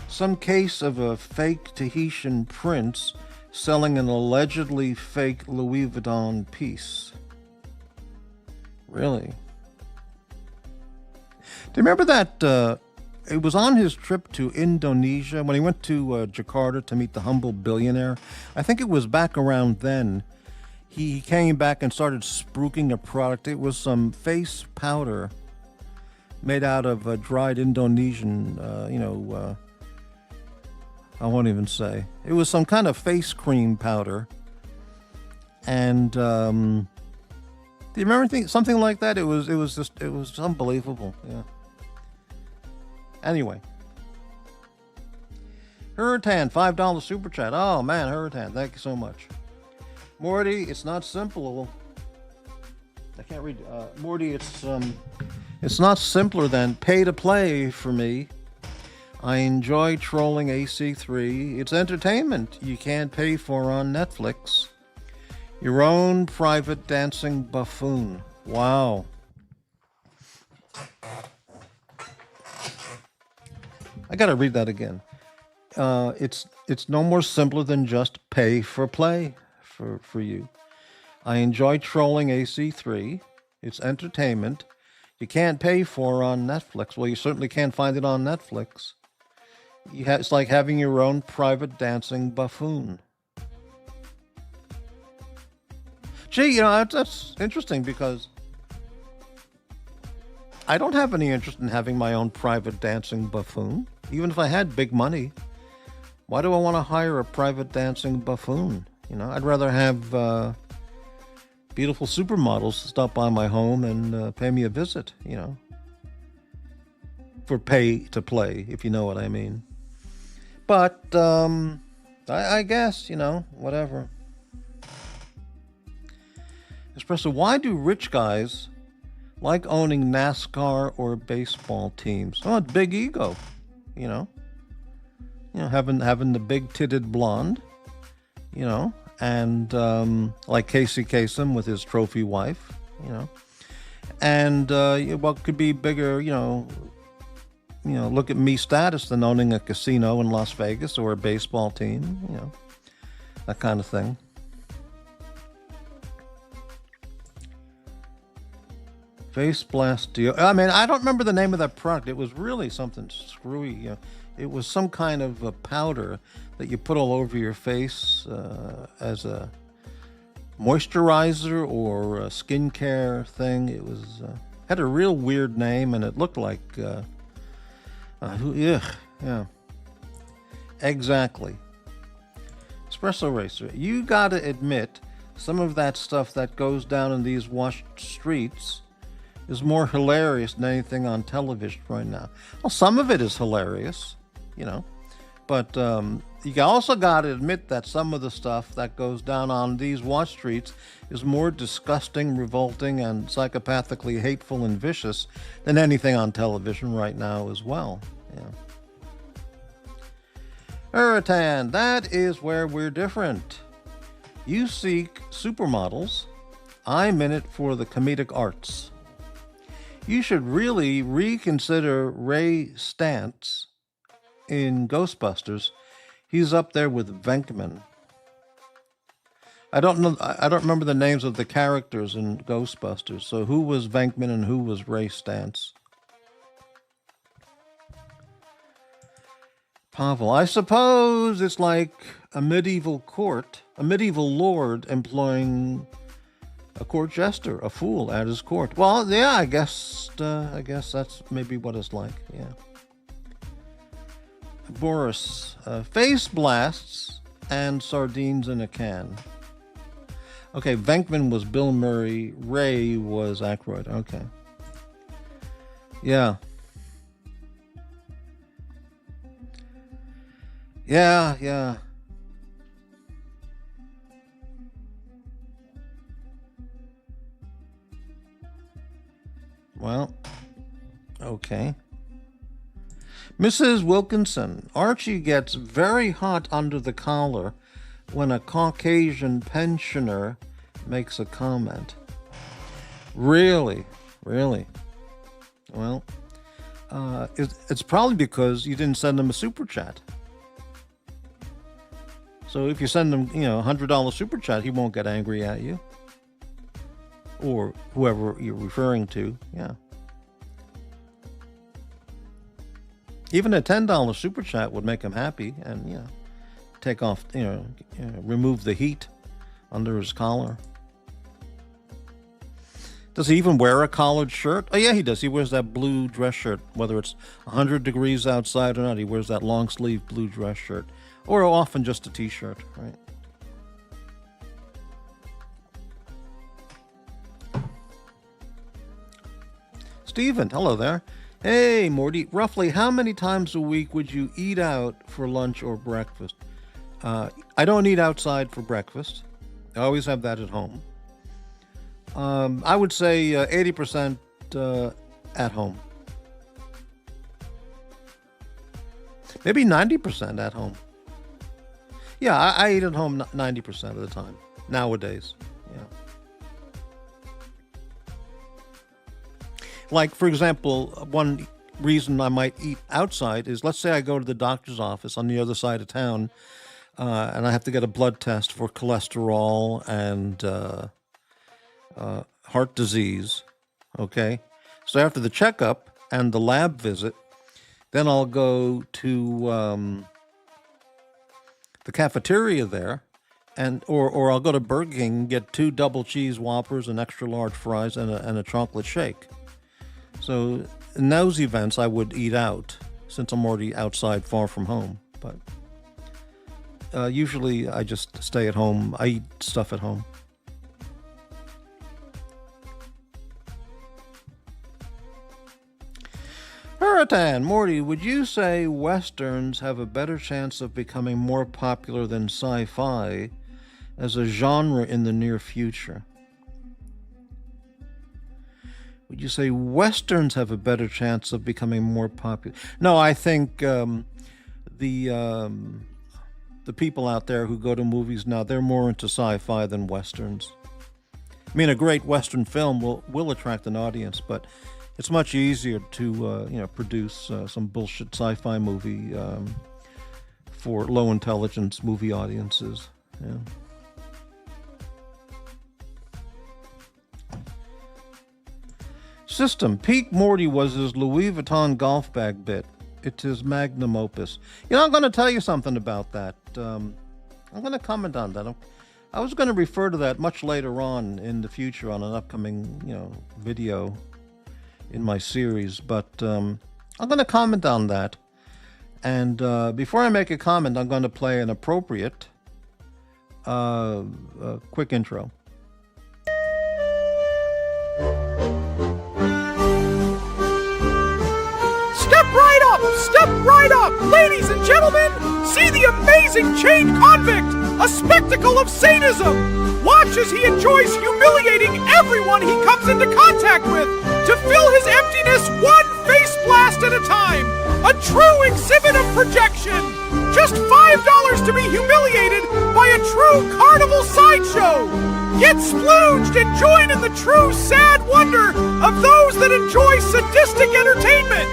some case of a fake Tahitian prince selling an allegedly fake Louis Vuitton piece. Really? Do you remember that it was on his trip to Indonesia when he went to Jakarta to meet the humble billionaire? I think it was back around then. He came back and started spruiking a product. It was some face powder made out of dried Indonesian, I won't even say. It was some kind of face cream powder. And do you remember something like that? It was unbelievable. Yeah. Anyway. Hurricane, $5 super chat. Oh man, Hurricane, thank you so much. Morty, it's not simple. I can't read. Morty, it's not simpler than pay to play for me. I enjoy trolling AC3. It's entertainment you can't pay for on Netflix. Your own private dancing buffoon. Wow. I gotta read that again. It's no more simpler than just pay for play for you. I enjoy trolling AC3. It's entertainment. You can't pay for on Netflix. Well, you certainly can't find it on Netflix. It's like having your own private dancing buffoon. Gee, that's interesting because I don't have any interest in having my own private dancing buffoon. Even if I had big money, why do I want to hire a private dancing buffoon? I'd rather have beautiful supermodels stop by my home and pay me a visit, for pay to play, if you know what I mean. But I guess, whatever. Espresso, why do rich guys like owning NASCAR or baseball teams? Oh, it's big ego, having the big-titted blonde, and like Casey Kasem with his trophy wife, and what could be bigger, look at me status than owning a casino in Las Vegas or a baseball team, that kind of thing. Face Blast Deo. I mean, I don't remember the name of that product. It was really something screwy. It was some kind of a powder that you put all over your face as a moisturizer or a skincare thing. It was had a real weird name, and it looked like yeah, exactly. Espresso Racer, you gotta admit some of that stuff that goes down in these washed streets is more hilarious than anything on television right now. Well, some of it is hilarious, but you also got to admit that some of the stuff that goes down on these watch streets is more disgusting, revolting, and psychopathically hateful and vicious than anything on television right now as well. Uratan, that is where we're different. You seek supermodels. I'm in it for the comedic arts. You should really reconsider Ray Stantz in Ghostbusters. He's up there with Venkman. I don't remember the names of the characters in Ghostbusters. So who was Venkman and who was Ray Stantz? Pavel, I suppose it's like a medieval lord employing a court jester, a fool at his court. Well, yeah, I guess that's maybe what it's like. Yeah. Boris, face blasts and sardines in a can. Okay, Venkman was Bill Murray. Ray was Aykroyd. Okay. Yeah. Yeah. Well, okay. Mrs. Wilkinson, Archie gets very hot under the collar when a Caucasian pensioner makes a comment. Really? Well, it's probably because you didn't send him a super chat. So if you send him, $100 super chat, he won't get angry at you. Or whoever you're referring to, yeah. Even a $10 super chat would make him happy and, take off, remove the heat under his collar. Does he even wear a collared shirt? Oh, yeah, he does. He wears that blue dress shirt, whether it's 100 degrees outside or not. He wears that long sleeve blue dress shirt, or often just a t-shirt, right? Steven, hello there. Hey, Morty, roughly how many times a week would you eat out for lunch or breakfast? I don't eat outside for breakfast. I always have that at home. I would say 80% at home. Maybe 90% at home. Yeah, I eat at home 90% of the time nowadays. Yeah. Like, for example, one reason I might eat outside is, let's say I go to the doctor's office on the other side of town. and I have to get a blood test for cholesterol and heart disease. Okay, so after the checkup and the lab visit, then I'll go to the cafeteria there, or I'll go to Burger King and get 2 double cheese Whoppers and extra large fries and a chocolate shake. So in those events, I would eat out since I'm already outside, far from home. But usually I just stay at home. I eat stuff at home. Hurricane, Morty, would you say Westerns have a better chance of becoming more popular than sci-fi as a genre in the near future? Would you say Westerns have a better chance of becoming more popular? No, I think the people out there who go to movies now, they're more into sci-fi than Westerns. I mean, a great Western film will attract an audience, but it's much easier to produce some bullshit sci-fi movie for low intelligence movie audiences. Yeah. System. Peak Morty was his Louis Vuitton golf bag bit. It's his magnum opus. I'm going to tell you something about that. I'm going to comment on that. I was going to refer to that much later on in the future on an upcoming, video in my series, but I'm going to comment on that. And before I make a comment, I'm going to play an appropriate quick intro. Step right up! Ladies and gentlemen, see the amazing chained convict, a spectacle of sadism! Watch as he enjoys humiliating everyone he comes into contact with to fill his emptiness one face blast at a time! A true exhibit of projection! Just $5 to be humiliated by a true carnival sideshow! Get splooged and join in the true sad wonder of those that enjoy sadistic entertainment!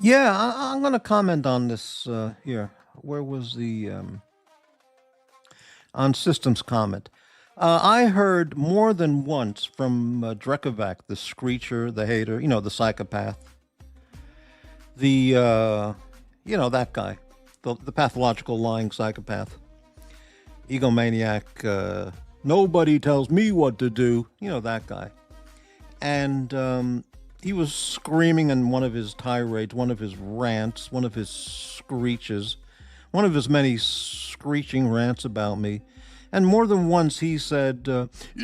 Yeah, I'm going to comment on this here. Where was the on systems comment? I heard more than once from Drekovac, the screecher, the hater, the psychopath, the that guy, the pathological lying psychopath, egomaniac. Nobody tells me what to do. That guy, and. He was screaming in one of his tirades, one of his rants, one of his screeches, one of his many screeching rants about me. And more than once he said, he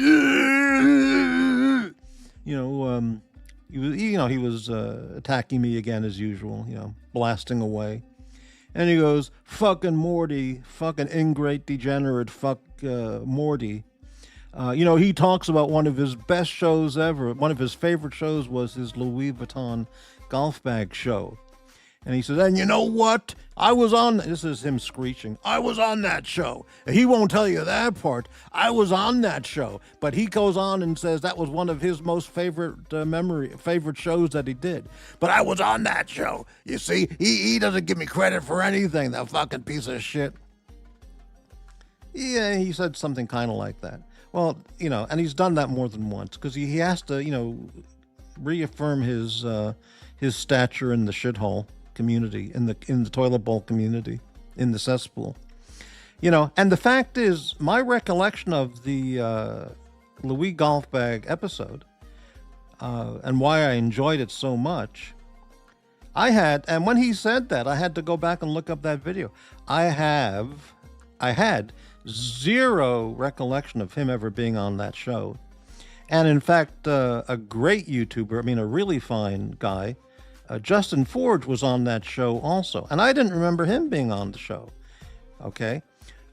was attacking me again as usual, blasting away. And he goes, fucking Morty, fucking ingrate degenerate, fuck Morty. He talks about one of his best shows ever. One of his favorite shows was his Louis Vuitton golf bag show. And he says, and you know what? This is him screeching. I was on that show. He won't tell you that part. I was on that show. But he goes on and says that was one of his most favorite shows that he did. But I was on that show. You see, he doesn't give me credit for anything, that fucking piece of shit. Yeah, he said something kind of like that. Well, and he's done that more than once because he has to, reaffirm his stature in the shithole community, in the toilet bowl community, in the cesspool. And the fact is, my recollection of the Louis golf bag episode and why I enjoyed it so much, and when he said that, I had to go back and look up that video. I had zero recollection of him ever being on that show. And in fact, a great YouTuber, a really fine guy, Justin Forge, was on that show also. And I didn't remember him being on the show. Okay?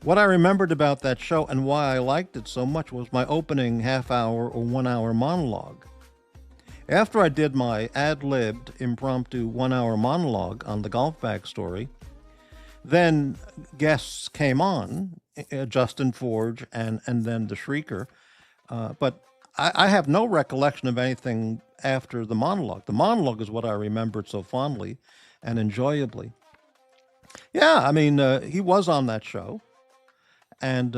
What I remembered about that show and why I liked it so much was my opening half-hour or 1-hour monologue. After I did my ad-libbed impromptu 1-hour monologue on the golf bag story, Then guests came on, Justin Forge and then the Shrieker. But I have no recollection of anything after the monologue. The monologue is what I remembered so fondly and enjoyably. Yeah, I mean, he was on that show, and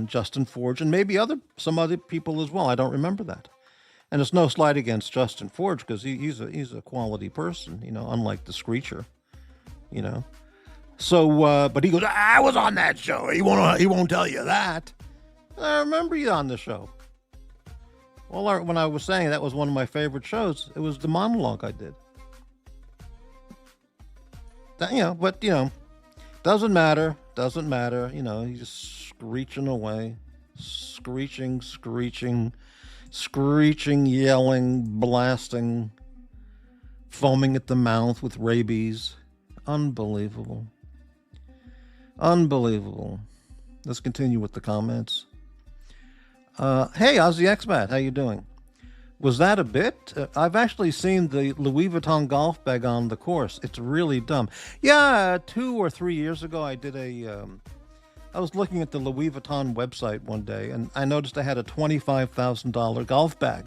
Justin Forge, and maybe some other people as well. I don't remember that. And it's no slight against Justin Forge because he's a quality person, unlike the Screecher, So, but he goes, I was on that show. He won't tell you that. I remember you on the show. Well, when I was saying that was one of my favorite shows, it was the monologue I did. But doesn't matter. He's just screeching away, screeching, yelling, blasting, foaming at the mouth with rabies. Unbelievable. Let's continue with the comments. Hey, Ozzy Xbat, how you doing? Was that a bit? I've actually seen the Louis Vuitton golf bag on the course. It's really dumb. Yeah, 2 or 3 years ago, I did I was looking at the Louis Vuitton website one day, and I noticed I had a $25,000 golf bag.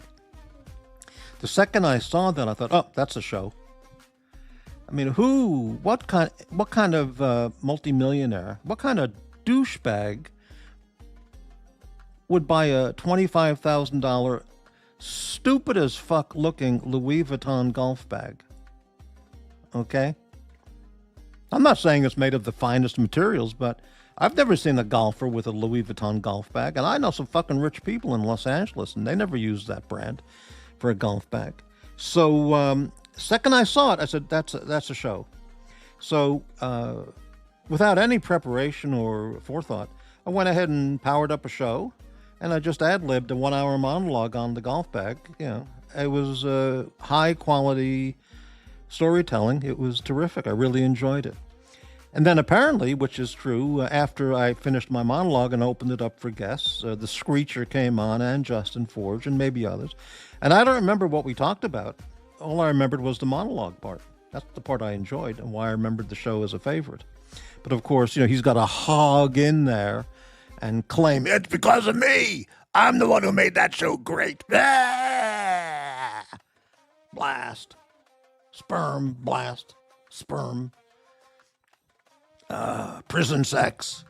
The second I saw that, I thought, oh, that's a show. I mean, what kind of multimillionaire, what kind of douchebag would buy a $25,000 stupid as fuck looking Louis Vuitton golf bag? Okay? I'm not saying it's made of the finest materials, but I've never seen a golfer with a Louis Vuitton golf bag, and I know some fucking rich people in Los Angeles, and they never use that brand for a golf bag. So, second I saw it, I said, that's a show. So, without any preparation or forethought, I went ahead and powered up a show, and I just ad-libbed a 1-hour monologue on the golf bag. It was high quality storytelling. It was terrific. I really enjoyed it. And then apparently, which is true, after I finished my monologue and opened it up for guests, the Screecher came on, and Justin Forge, and maybe others. And I don't remember what we talked about. All I remembered was the monologue part. That's the part I enjoyed and why I remembered the show as a favorite. But of course, he's got to hog in there and claim, it's because of me. I'm the one who made that show great. Ah! Blast. Sperm. Blast. Sperm. Prison sex.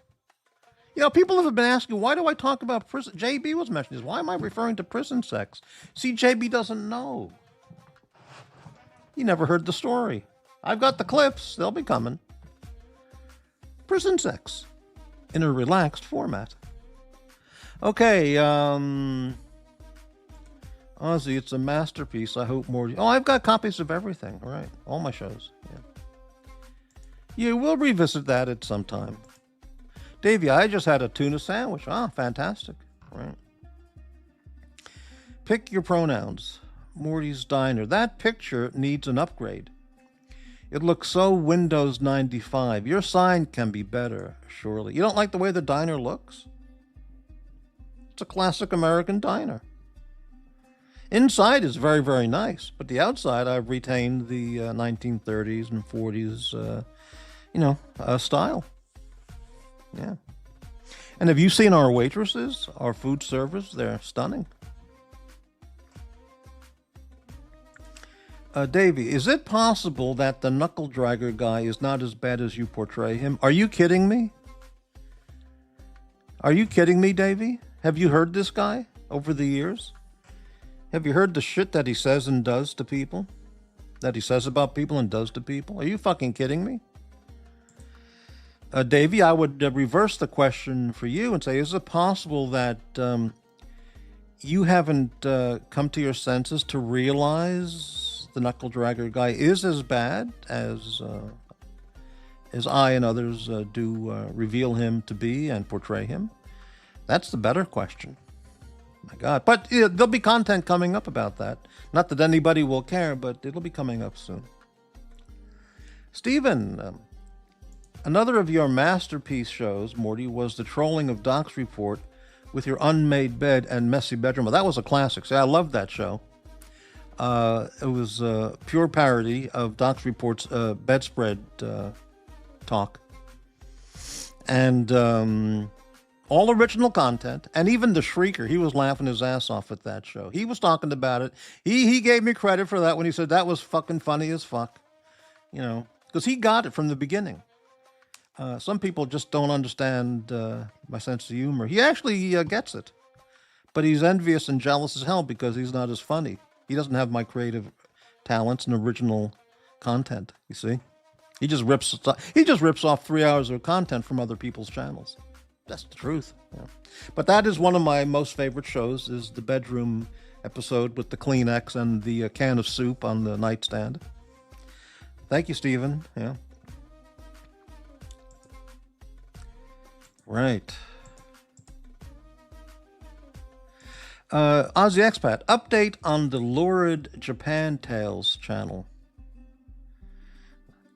People have been asking, why do I talk about prison? JB was mentioning this. Why am I referring to prison sex? See, JB doesn't know. He never heard the story. I've got the clips. They'll be coming. Prison sex. In a relaxed format. Okay, Ozzy, it's a masterpiece. I hope Morty... Oh, I've got copies of everything. All right. All my shows. Yeah, we'll revisit that at some time. Davey, I just had a tuna sandwich. Ah, fantastic. Right. Pick your pronouns. Morty's Diner. That picture needs an upgrade. It looks so Windows 95. Your sign can be better, surely. You don't like the way the diner looks? It's a classic American diner. Inside is very, very nice, but the outside I've retained the 1930s and 40s, style. Yeah. And have you seen our waitresses, our food service? They're stunning. Davey, is it possible that the knuckle dragger guy is not as bad as you portray him? Are you kidding me? Are you kidding me, Davey? Have you heard this guy over the years? Have you heard the shit that he says and does to people? That he says about people and does to people? Are you fucking kidding me? Davey, I would reverse the question for you and say, is it possible that you haven't come to your senses to realize the knuckle dragger guy is as bad as I and others do reveal him to be and portray him? That's the better question. My God. But there'll be content coming up about that. Not that anybody will care, but it'll be coming up soon. Stephen, another of your masterpiece shows, Morty, was the trolling of Doc's Report with your unmade bed and messy bedroom. Well, that was a classic. See, I loved that show. It was pure parody of Doc's Report's bedspread talk. And all original content. And even the Shrieker, he was laughing his ass off at that show. He was talking about it. He gave me credit for that when he said that was fucking funny as fuck. You know, because he got it from the beginning. Some people just don't understand my sense of humor. He actually gets it. But he's envious and jealous as hell because he's not as funny. He doesn't have my creative talents and original content, you see? He just rips off 3 hours of content from other people's channels. That's the truth. Yeah. But that is one of my most favorite shows, is the bedroom episode with the Kleenex and the can of soup on the nightstand. Thank you, Stephen. Yeah. Right. Aussie Expat, update on the Lurid Japan Tales channel.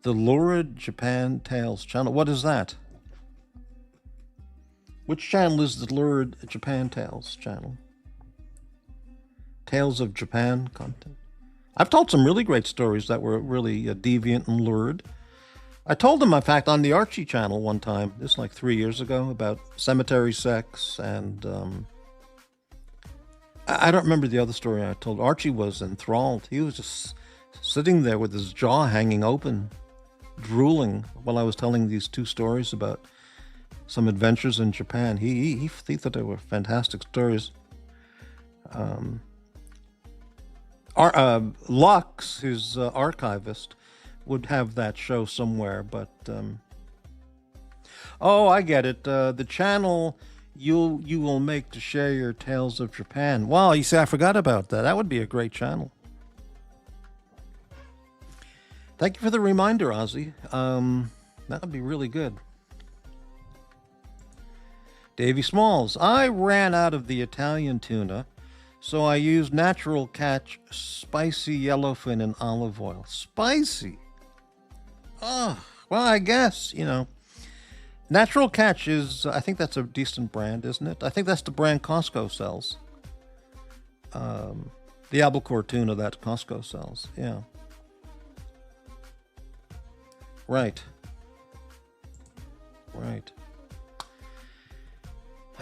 The Lurid Japan Tales channel. What is that? Which channel is the Lurid Japan Tales channel? Tales of Japan content. I've told some really great stories that were really deviant and lurid. I told them, in fact, on the Archie channel one time, this is like 3 years ago, about cemetery sex and I don't remember the other story I told. Archie was enthralled. He was just sitting there with his jaw hanging open, drooling while I was telling these two stories about some adventures in Japan. He thought they were fantastic stories. Lux, his archivist, would have that show somewhere, but oh, I get it. The channel you will make to share your tales of Japan. Wow, you see, I forgot about that. That would be a great channel. Thank you for the reminder, Ozzy. That would be really good. Davy Smalls, I ran out of the Italian tuna, so I used Natural Catch spicy yellowfin and olive oil. Spicy? Oh, well, I guess, you know. Natural Catch is, I think that's a decent brand, isn't it? I think that's the brand Costco sells. The albacore tuna that Costco sells, yeah. Right. Right.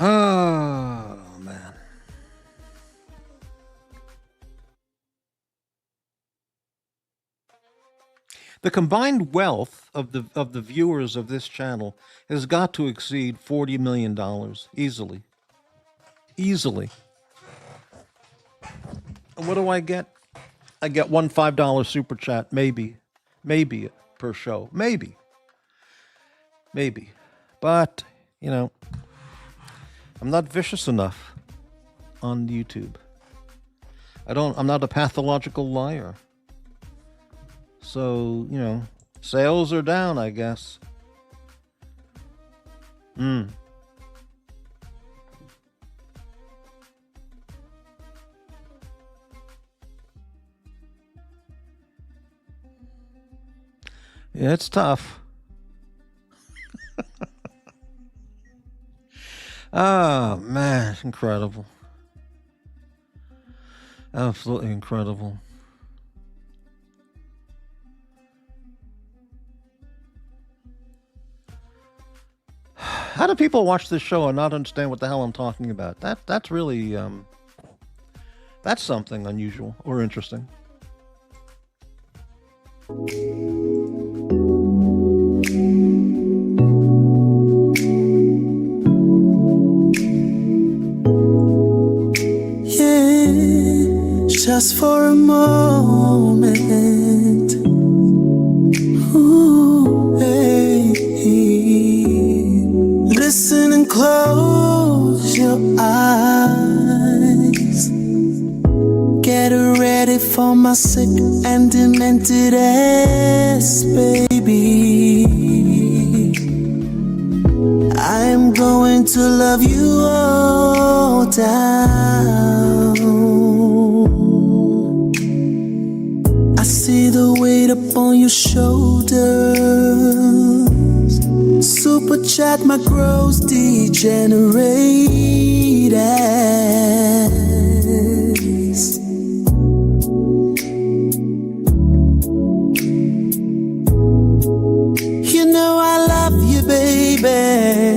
Oh, man. The combined wealth of the viewers of this channel has got to exceed $40 million easily. Easily. And what do I get? I get one $5 super chat, maybe per show, maybe. But you know, I'm not vicious enough on YouTube. I'm not a pathological liar. So, you know, sales are down, I guess. Yeah, it's tough. Oh, man, incredible. Absolutely incredible. How do people watch this show and not understand what the hell I'm talking about? That's really that's something unusual or interesting. Yeah, just for a moment. Ooh, hey. Listen and close your eyes. Get ready for my sick and demented ass, baby. I'm going to love you all down. I see the weight upon your shoulders. Super chat my gross degenerate ass. You know I love you, baby.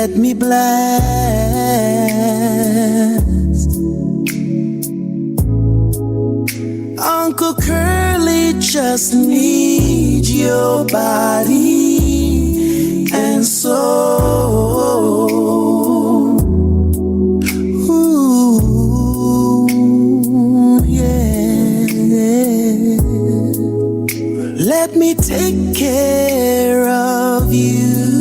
let me blast. Uncle Curly just needs your body and soul. Ooh, yeah. Let me take care of you.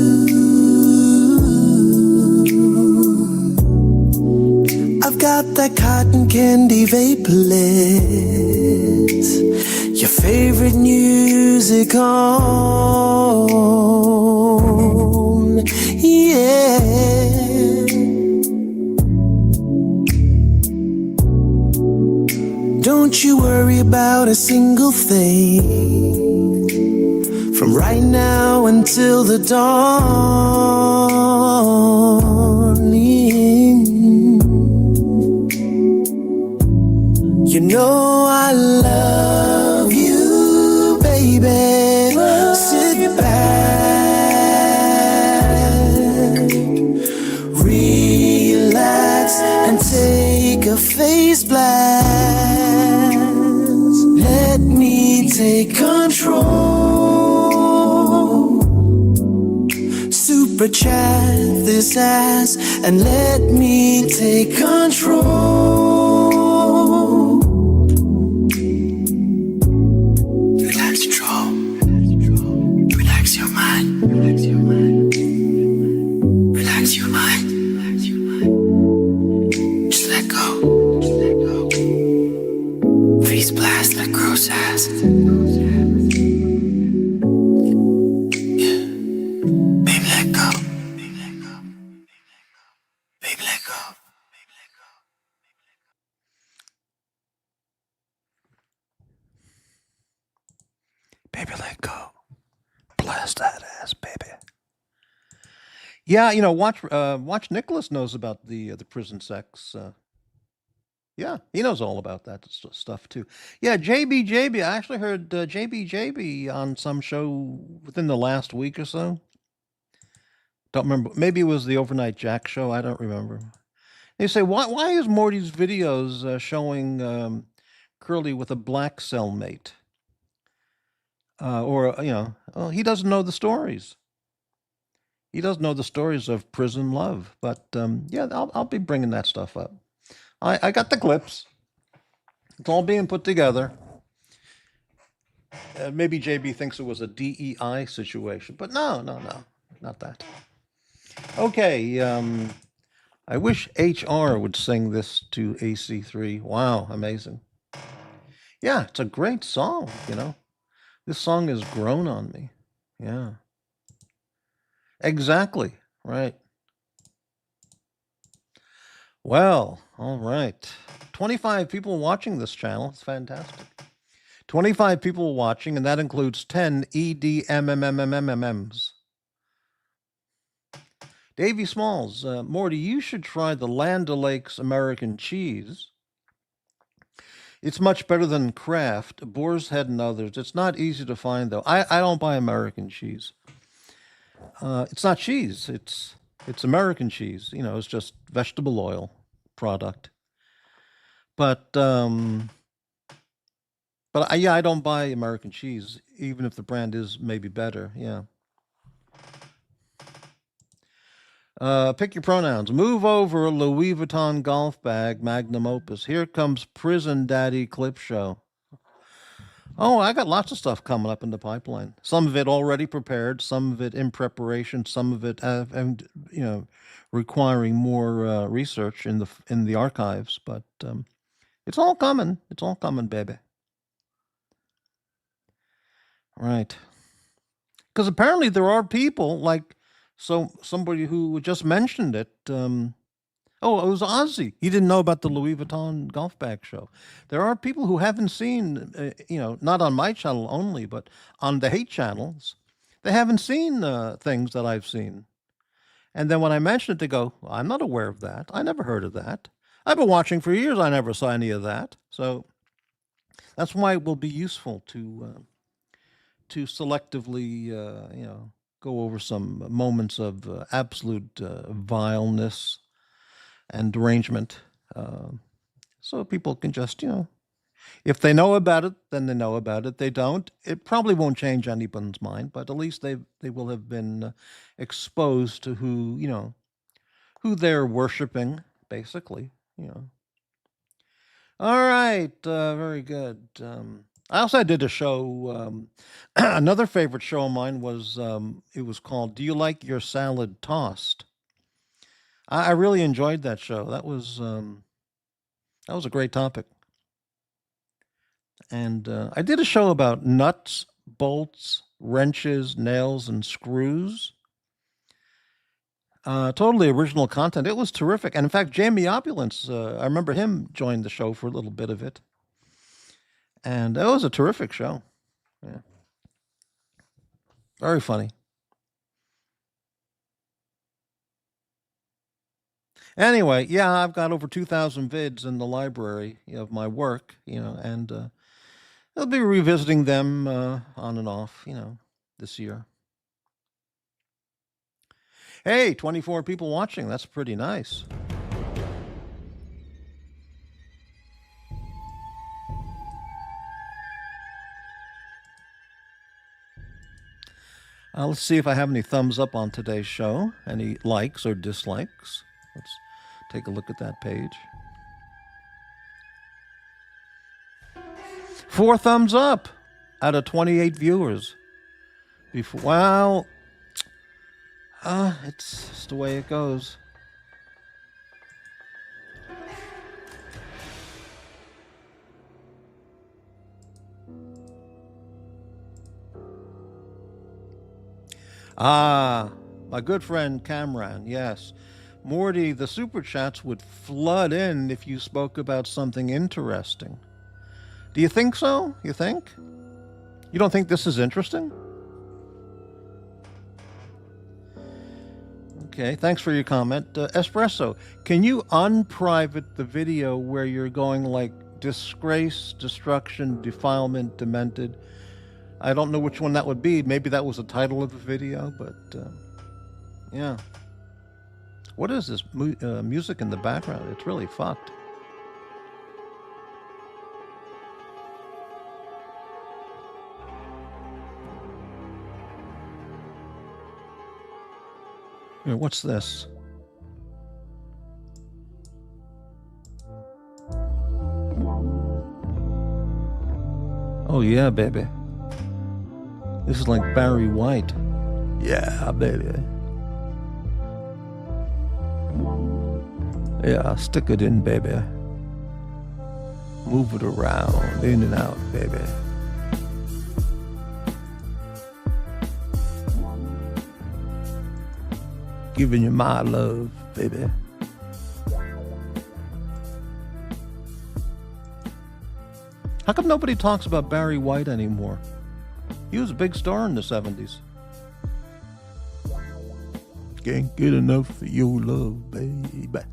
I've got that cotton candy vaporless, your favorite music on, yeah. Don't you worry about a single thing, from right now until the dawning. You know I love you, baby. Sit back, relax, and take a face blast. Let me take control. Super chat this ass and let me take control. Relax your jaw. Relax your mind. Relax your mind. Relax your mind. Relax your mind. Just let go. Just let go. Face blast that gross ass. Yeah. Baby, let go. Baby, let go. Baby, let go. Baby, let go. Baby, let go. Blast that ass, baby. Yeah, you know, watch Nicholas knows about the prison sex. Yeah, he knows all about that stuff too. Yeah, JB. I actually heard JB on some show within the last week or so. Don't remember. Maybe it was the Overnight Jack show. I don't remember. They say, why is Morty's videos showing Curly with a black cellmate? Well, he doesn't know the stories. He doesn't know the stories of prison love. But yeah, I'll be bringing that stuff up. I got the clips. It's all being put together. Maybe JB thinks it was a DEI situation, but no, not that. Okay, I wish HR would sing this to AC3. Wow, amazing. Yeah, it's a great song, you know. This song has grown on me. Yeah. Exactly, right. Well, all right. 25 people watching this channel. It's fantastic. 25 people watching, and that includes 10 EDMMMMMMs. Davy Smalls, Morty, you should try the Land O'Lakes American cheese. It's much better than Kraft, Boar's Head, and others. It's not easy to find, though. I don't buy American cheese. It's not cheese. It's American cheese. You know, it's just vegetable oil product. But yeah, I don't buy American cheese, even if the brand is maybe better. Yeah. Pick your pronouns. Move over, Louis Vuitton golf bag, magnum opus. Here comes Prison Daddy Clip Show. Oh, I got lots of stuff coming up in the pipeline. Some of it already prepared, some of it in preparation, some of it requiring more research in the archives. But it's all coming. It's all coming, baby. Right. Because apparently there are people like somebody who just mentioned it. Oh, it was Ozzy. He didn't know about the Louis Vuitton golf bag show. There are people who haven't seen, not on my channel only, but on the hate channels. They haven't seen things that I've seen. And then when I mention it, they go, I'm not aware of that. I never heard of that. I've been watching for years. I never saw any of that. So that's why it will be useful to selectively, go over some moments of absolute vileness and derangement, so people can just, if they know about it, then they know about it. They don't. It probably won't change anyone's mind, but at least they will have been exposed to who they're worshiping, basically. All right, very good. I also did a show. Another favorite show of mine was it was called "Do You Like Your Salad Tossed?" I really enjoyed that show. That was a great topic. And I did a show about nuts, bolts, wrenches, nails, and screws. Totally original content. It was terrific. And in fact, Jamie Opulence, I remember him joined the show for a little bit of it. And that was a terrific show. Yeah. Very funny. Anyway, yeah, I've got over 2,000 vids in the library of my work, and I'll be revisiting them on and off, this year. Hey, 24 people watching. That's pretty nice. Let's see if I have any thumbs up on today's show. Any likes or dislikes. Let's take a look at that page. 4 thumbs up out of 28 viewers. Well, it's just the way it goes. My good friend Cameron, yes. Morty, the super chats would flood in if you spoke about something interesting. Do you think so? You think? You don't think this is interesting? Okay, thanks for your comment. Espresso, can you unprivate the video where you're going like disgrace, destruction, defilement, demented? I don't know which one that would be. Maybe that was the title of the video, but yeah. What is this music in the background? It's really fucked. Here, what's this? Oh yeah, baby. This is like Barry White. Yeah, baby. Yeah, stick it in, baby. Move it around, in and out, baby. Giving you my love, baby. How come nobody talks about Barry White anymore? He was a big star in the 70s. Can't get enough of your love, baby.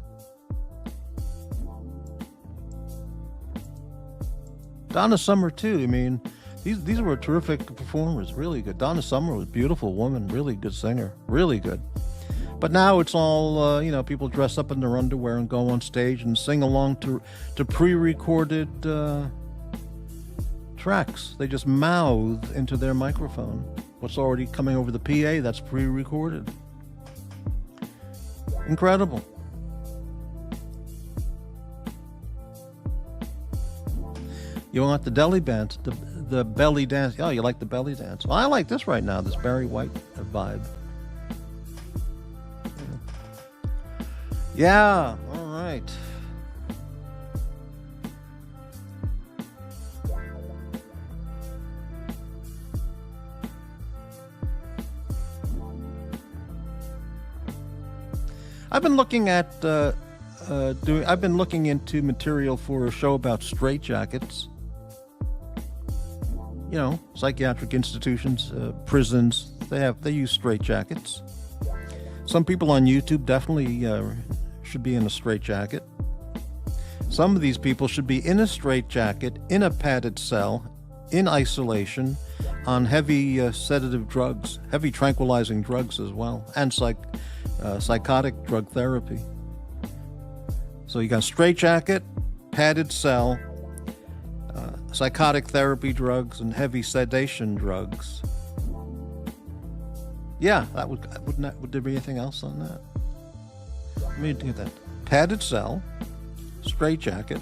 Donna Summer, too. I mean, these were terrific performers. Really good. Donna Summer was a beautiful woman. Really good singer. Really good. But now it's all, people dress up in their underwear and go on stage and sing along to pre-recorded tracks. They just mouth into their microphone what's already coming over the PA that's pre-recorded. Incredible. You want the belly dance, the belly dance. Oh, you like the belly dance. Well, I like this right now, this Barry White vibe. Yeah, all right. I've been looking at I've been looking into material for a show about straitjackets. Psychiatric institutions, prisons, they use straitjackets. Some people on YouTube definitely should be in a straitjacket. Some of these people should be in a straitjacket, in a padded cell, in isolation, on heavy sedative drugs, heavy tranquilizing drugs as well, and psychotic drug therapy. So you got straitjacket, padded cell, psychotic therapy drugs, and heavy sedation drugs. Yeah, would there be anything else on that? Let me do that. Padded cell, straitjacket,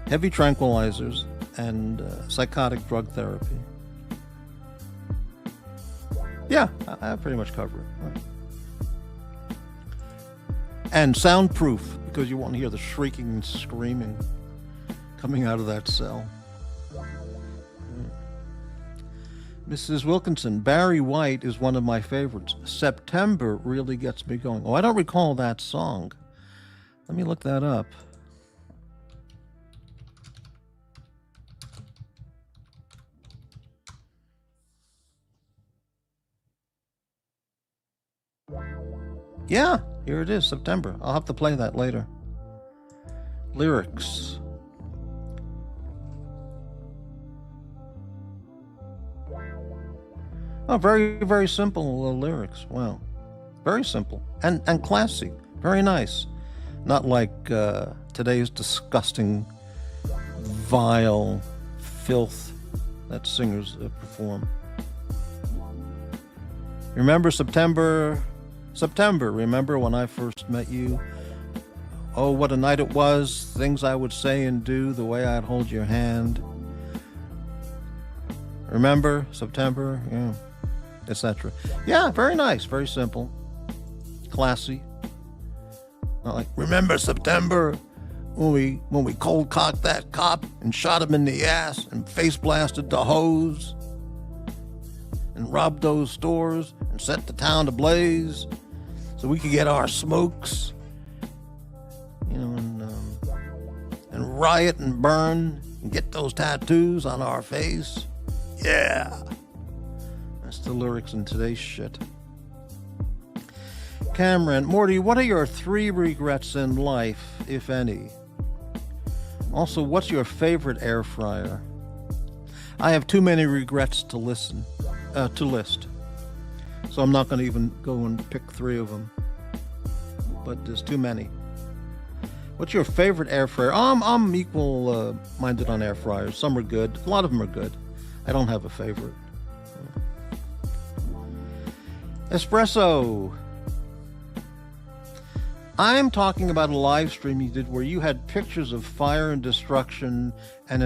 heavy tranquilizers, and psychotic drug therapy. Yeah, I pretty much cover it. Right. And soundproof, because you won't hear the shrieking and screaming coming out of that cell. Mrs. Wilkinson, Barry White is one of my favorites. September really gets me going. Oh, I don't recall that song. Let me look that up. Yeah, here it is, September. I'll have to play that later. Lyrics. Oh, very, very simple lyrics. Wow. Very simple. And classy. Very nice. Not like today's disgusting, vile filth that singers perform. Remember September? September, remember when I first met you? Oh, what a night it was. Things I would say and do, the way I'd hold your hand. Remember September? Yeah. Etc. Yeah, very nice, very simple, classy. Not like, remember September when we cold cocked that cop and shot him in the ass and face blasted the hose and robbed those stores and set the town ablaze so we could get our smokes, you know, and riot and burn and get those tattoos on our face. Yeah. That's the lyrics in today's shit. Cameron, Morty, what are your 3 regrets in life, if any? Also, what's your favorite air fryer? I have too many regrets to list. So I'm not going to even go and pick 3 of them. But there's too many. What's your favorite air fryer? I'm equal minded on air fryers. Some are good. A lot of them are good. I don't have a favorite. Espresso. I'm talking about a live stream you did where you had pictures of fire and destruction and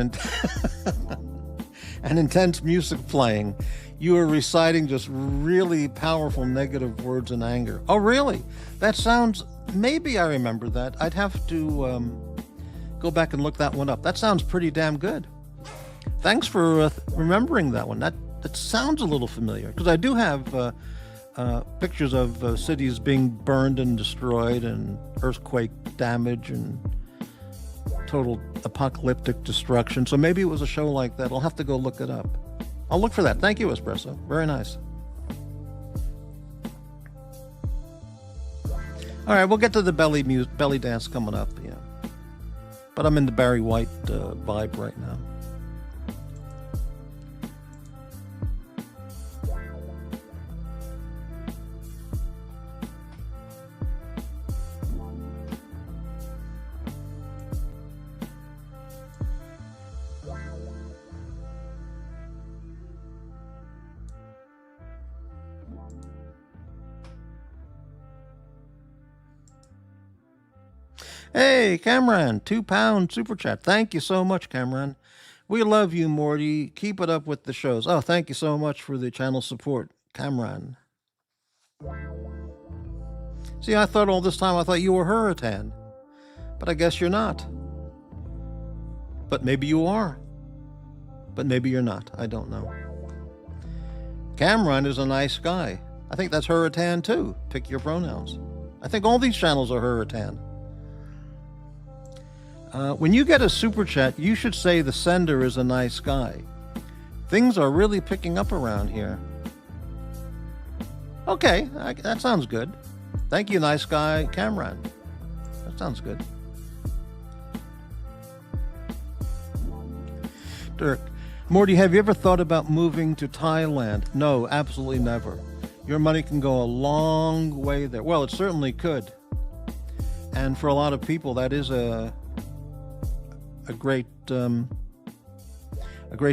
intense music playing. You were reciting just really powerful negative words in anger. Oh, really? That sounds... Maybe I remember that. I'd have to go back and look that one up. That sounds pretty damn good. Thanks for remembering that one. That sounds a little familiar, because I do have pictures of cities being burned and destroyed and earthquake damage and total apocalyptic destruction. So maybe it was a show like that. I'll have to go look it up. I'll look for that. Thank you, Espresso. Very nice. All right, we'll get to the belly dance coming up. Yeah, but I'm in the Barry White vibe right now. Hey, Cameron, £2 super chat. Thank you so much, Cameron. We love you, Morty. Keep it up with the shows. Oh, thank you so much for the channel support, Cameron. See, I thought all this time, I thought you were Hurricane. But I guess you're not. But maybe you are. But maybe you're not. I don't know. Cameron is a nice guy. I think that's Hurricane too. Pick your pronouns. I think all these channels are Hurricane. When you get a super chat, you should say the sender is a nice guy. Things are really picking up around here. Okay, that sounds good. Thank you, nice guy, Cameron. That sounds good. Dirk, Morty, have you ever thought about moving to Thailand? No, absolutely never. Your money can go a long way there. Well, it certainly could. And for a lot of people, that is a great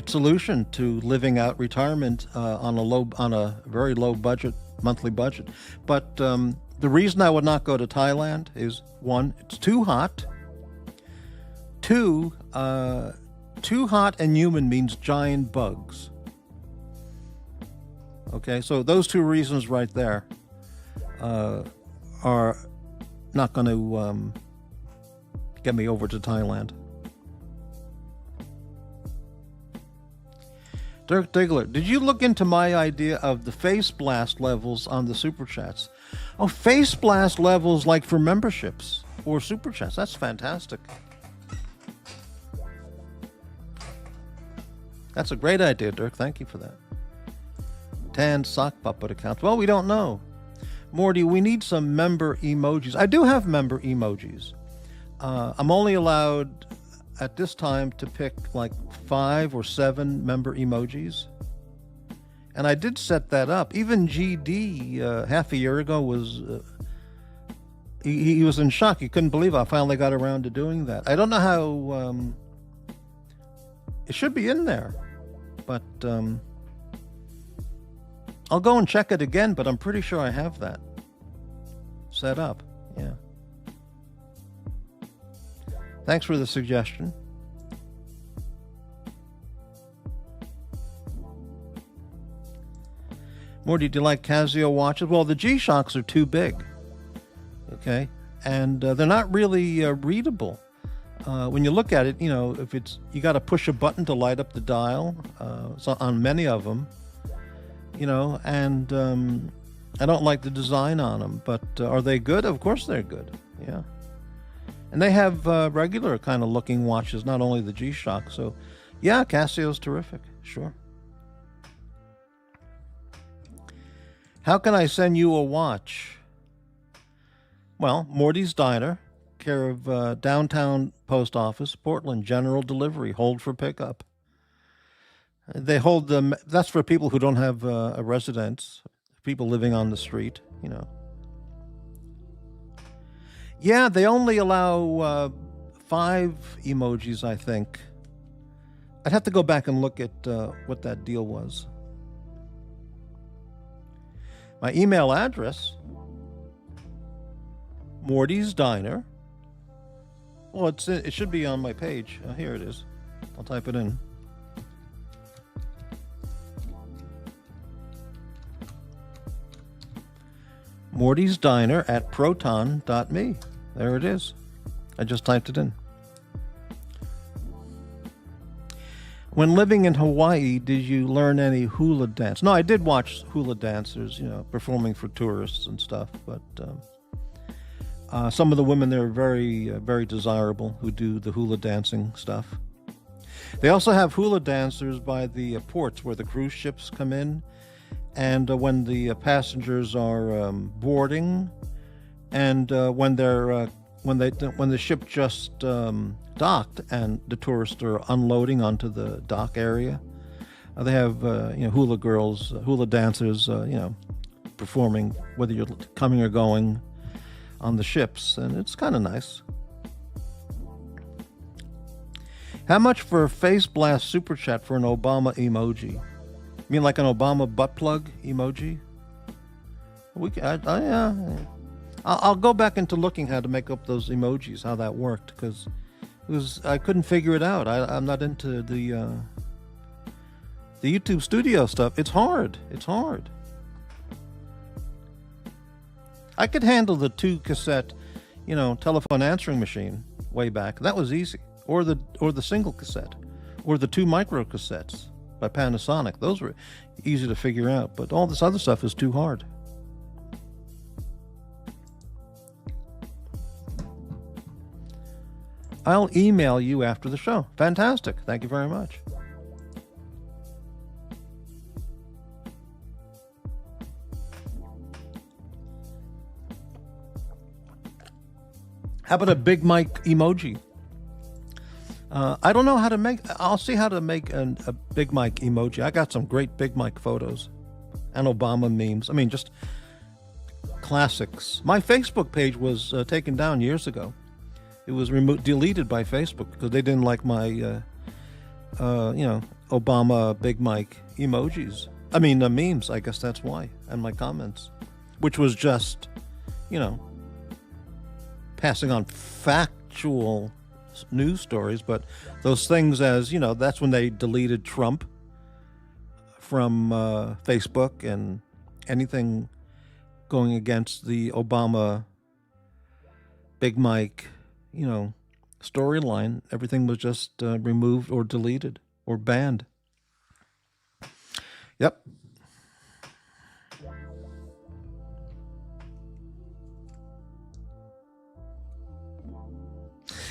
solution to living out retirement on a very low budget, monthly budget. But the reason I would not go to Thailand is, one, it's too hot. Two, too hot and humid means giant bugs. Okay, so those two reasons right there are not going to get me over to Thailand. Dirk Diggler, did you look into my idea of the face blast levels on the super chats? Oh, face blast levels like for memberships or super chats. That's fantastic. That's a great idea, Dirk. Thank you for that. Tan sock puppet accounts. Well, we don't know. Morty, we need some member emojis. I do have member emojis. I'm only allowed at this time to pick like 5 or 7 member emojis. And I did set that up. Even GD half a year ago was he was in shock. He couldn't believe I finally got around to doing that. I don't know how it should be in there, but I'll go and check it again, but I'm pretty sure I have that set up. Yeah. Thanks for the suggestion. Morty, do you like Casio watches? Well, the G-Shocks are too big. Okay? And they're not really readable. When you look at it, you know, if it's, you got to push a button to light up the dial, so on many of them, you know, and I don't like the design on them, but are they good? Of course they're good. Yeah. And they have regular kind of looking watches, not only the G-Shock. So, yeah, Casio's terrific. Sure. How can I send you a watch? Well, Morty's Diner, care of Downtown Post Office, Portland, general delivery, hold for pickup. They hold them. That's for people who don't have a residence, people living on the street, you know. Yeah, they only allow 5 emojis, I think. I'd have to go back and look at what that deal was. My email address, Morty's Diner. Well, it should be on my page. Here it is. I'll type it in. Morty's Diner at proton.me. There it is. I just typed it in. When living in Hawaii, did you learn any hula dance? No, I did watch hula dancers, you know, performing for tourists and stuff. But some of the women there are very, very desirable who do the hula dancing stuff. They also have hula dancers by the ports where the cruise ships come in. And when the passengers are boarding, and when the ship just docked and the tourists are unloading onto the dock area, they have hula girls, hula dancers, performing whether you're coming or going on the ships, and it's kind of nice. How much for a face blast super chat for an Obama emoji? You mean like an Obama butt plug emoji? I'll go back into looking how to make up those emojis, how that worked, because I couldn't figure it out. I'm not into the YouTube studio stuff. It's hard. I could handle the 2 cassette, telephone answering machine way back. That was easy. Or the single cassette, or the 2 micro cassettes by Panasonic. Those were easy to figure out, but all this other stuff is too hard. I'll email you after the show. Fantastic. Thank you very much. How about a Big Mike emoji? I don't know how to make. I'll see how to make a Big Mike emoji. I got some great Big Mike photos and Obama memes. I mean, just classics. My Facebook page was taken down years ago. It was deleted by Facebook because they didn't like my, Obama Big Mike emojis. I mean, memes. I guess that's why, and my comments, which was just, passing on factual news stories, but those things that's when they deleted Trump from Facebook, and anything going against the Obama Big Mike, storyline, everything was just removed or deleted or banned. Yep.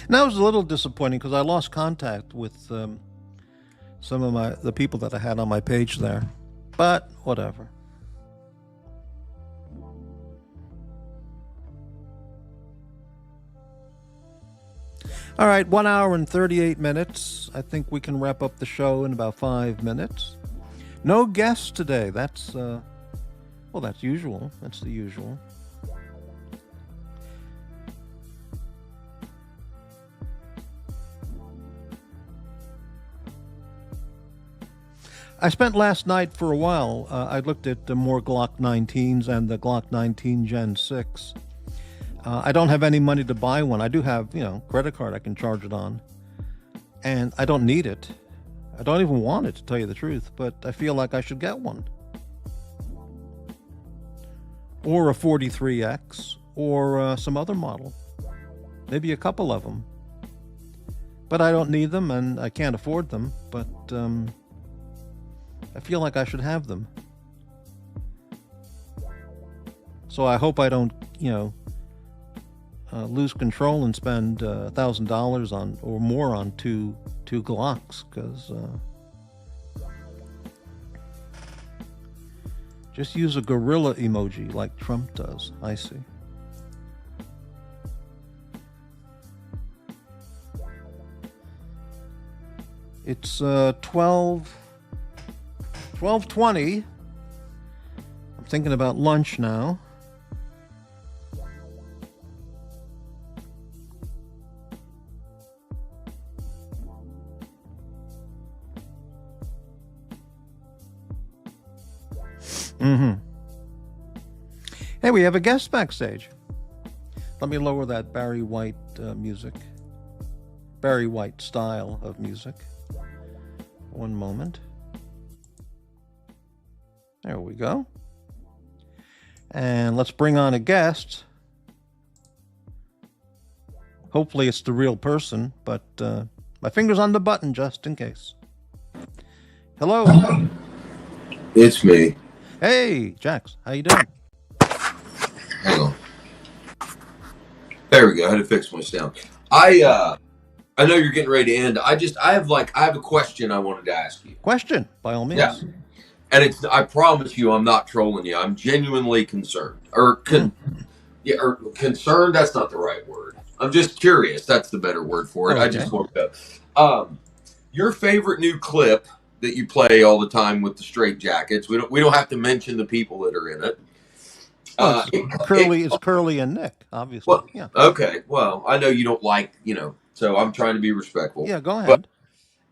Now it was a little disappointing because I lost contact with some of the people that I had on my page there, but whatever. All right, 1 hour and 38 minutes. I think we can wrap up the show in about 5 minutes. No guests today. That's that's usual. That's the usual. I spent last night for a while. I looked at the more Glock 19s and the Glock 19 Gen 6. I don't have any money to buy one. I do have, credit card I can charge it on. And I don't need it. I don't even want it, to tell you the truth, but I feel like I should get one. Or a 43X, or some other model. Maybe a couple of them. But I don't need them, and I can't afford them, but I feel like I should have them. So I hope I don't, lose control and spend $1,000 on or more on two Glocks, because just use a gorilla emoji like Trump does. I see. It's 12:20. I'm thinking about lunch now. Hey, we have a guest backstage. Let me lower that Barry White music. Barry White style of music. One moment. There we go. And let's bring on a guest. Hopefully it's the real person, but my finger's on the button just in case. Hello. It's me. Hey, Jax. How you doing? Hang on. There we go. I had to fix my sound. I know you're getting ready to end. I have a question I wanted to ask you. Question, by all means. Yeah. And I promise you, I'm not trolling you. I'm genuinely concerned. Or concerned, that's not the right word. I'm just curious. That's the better word for it. Okay. I just woke up. Your favorite new clip that you play all the time with the straight jackets. We don't have to mention the people that are in it. It's Curly and Nick, obviously. Well, yeah. Okay. Well, I know you don't like, so I'm trying to be respectful. Yeah, go ahead. But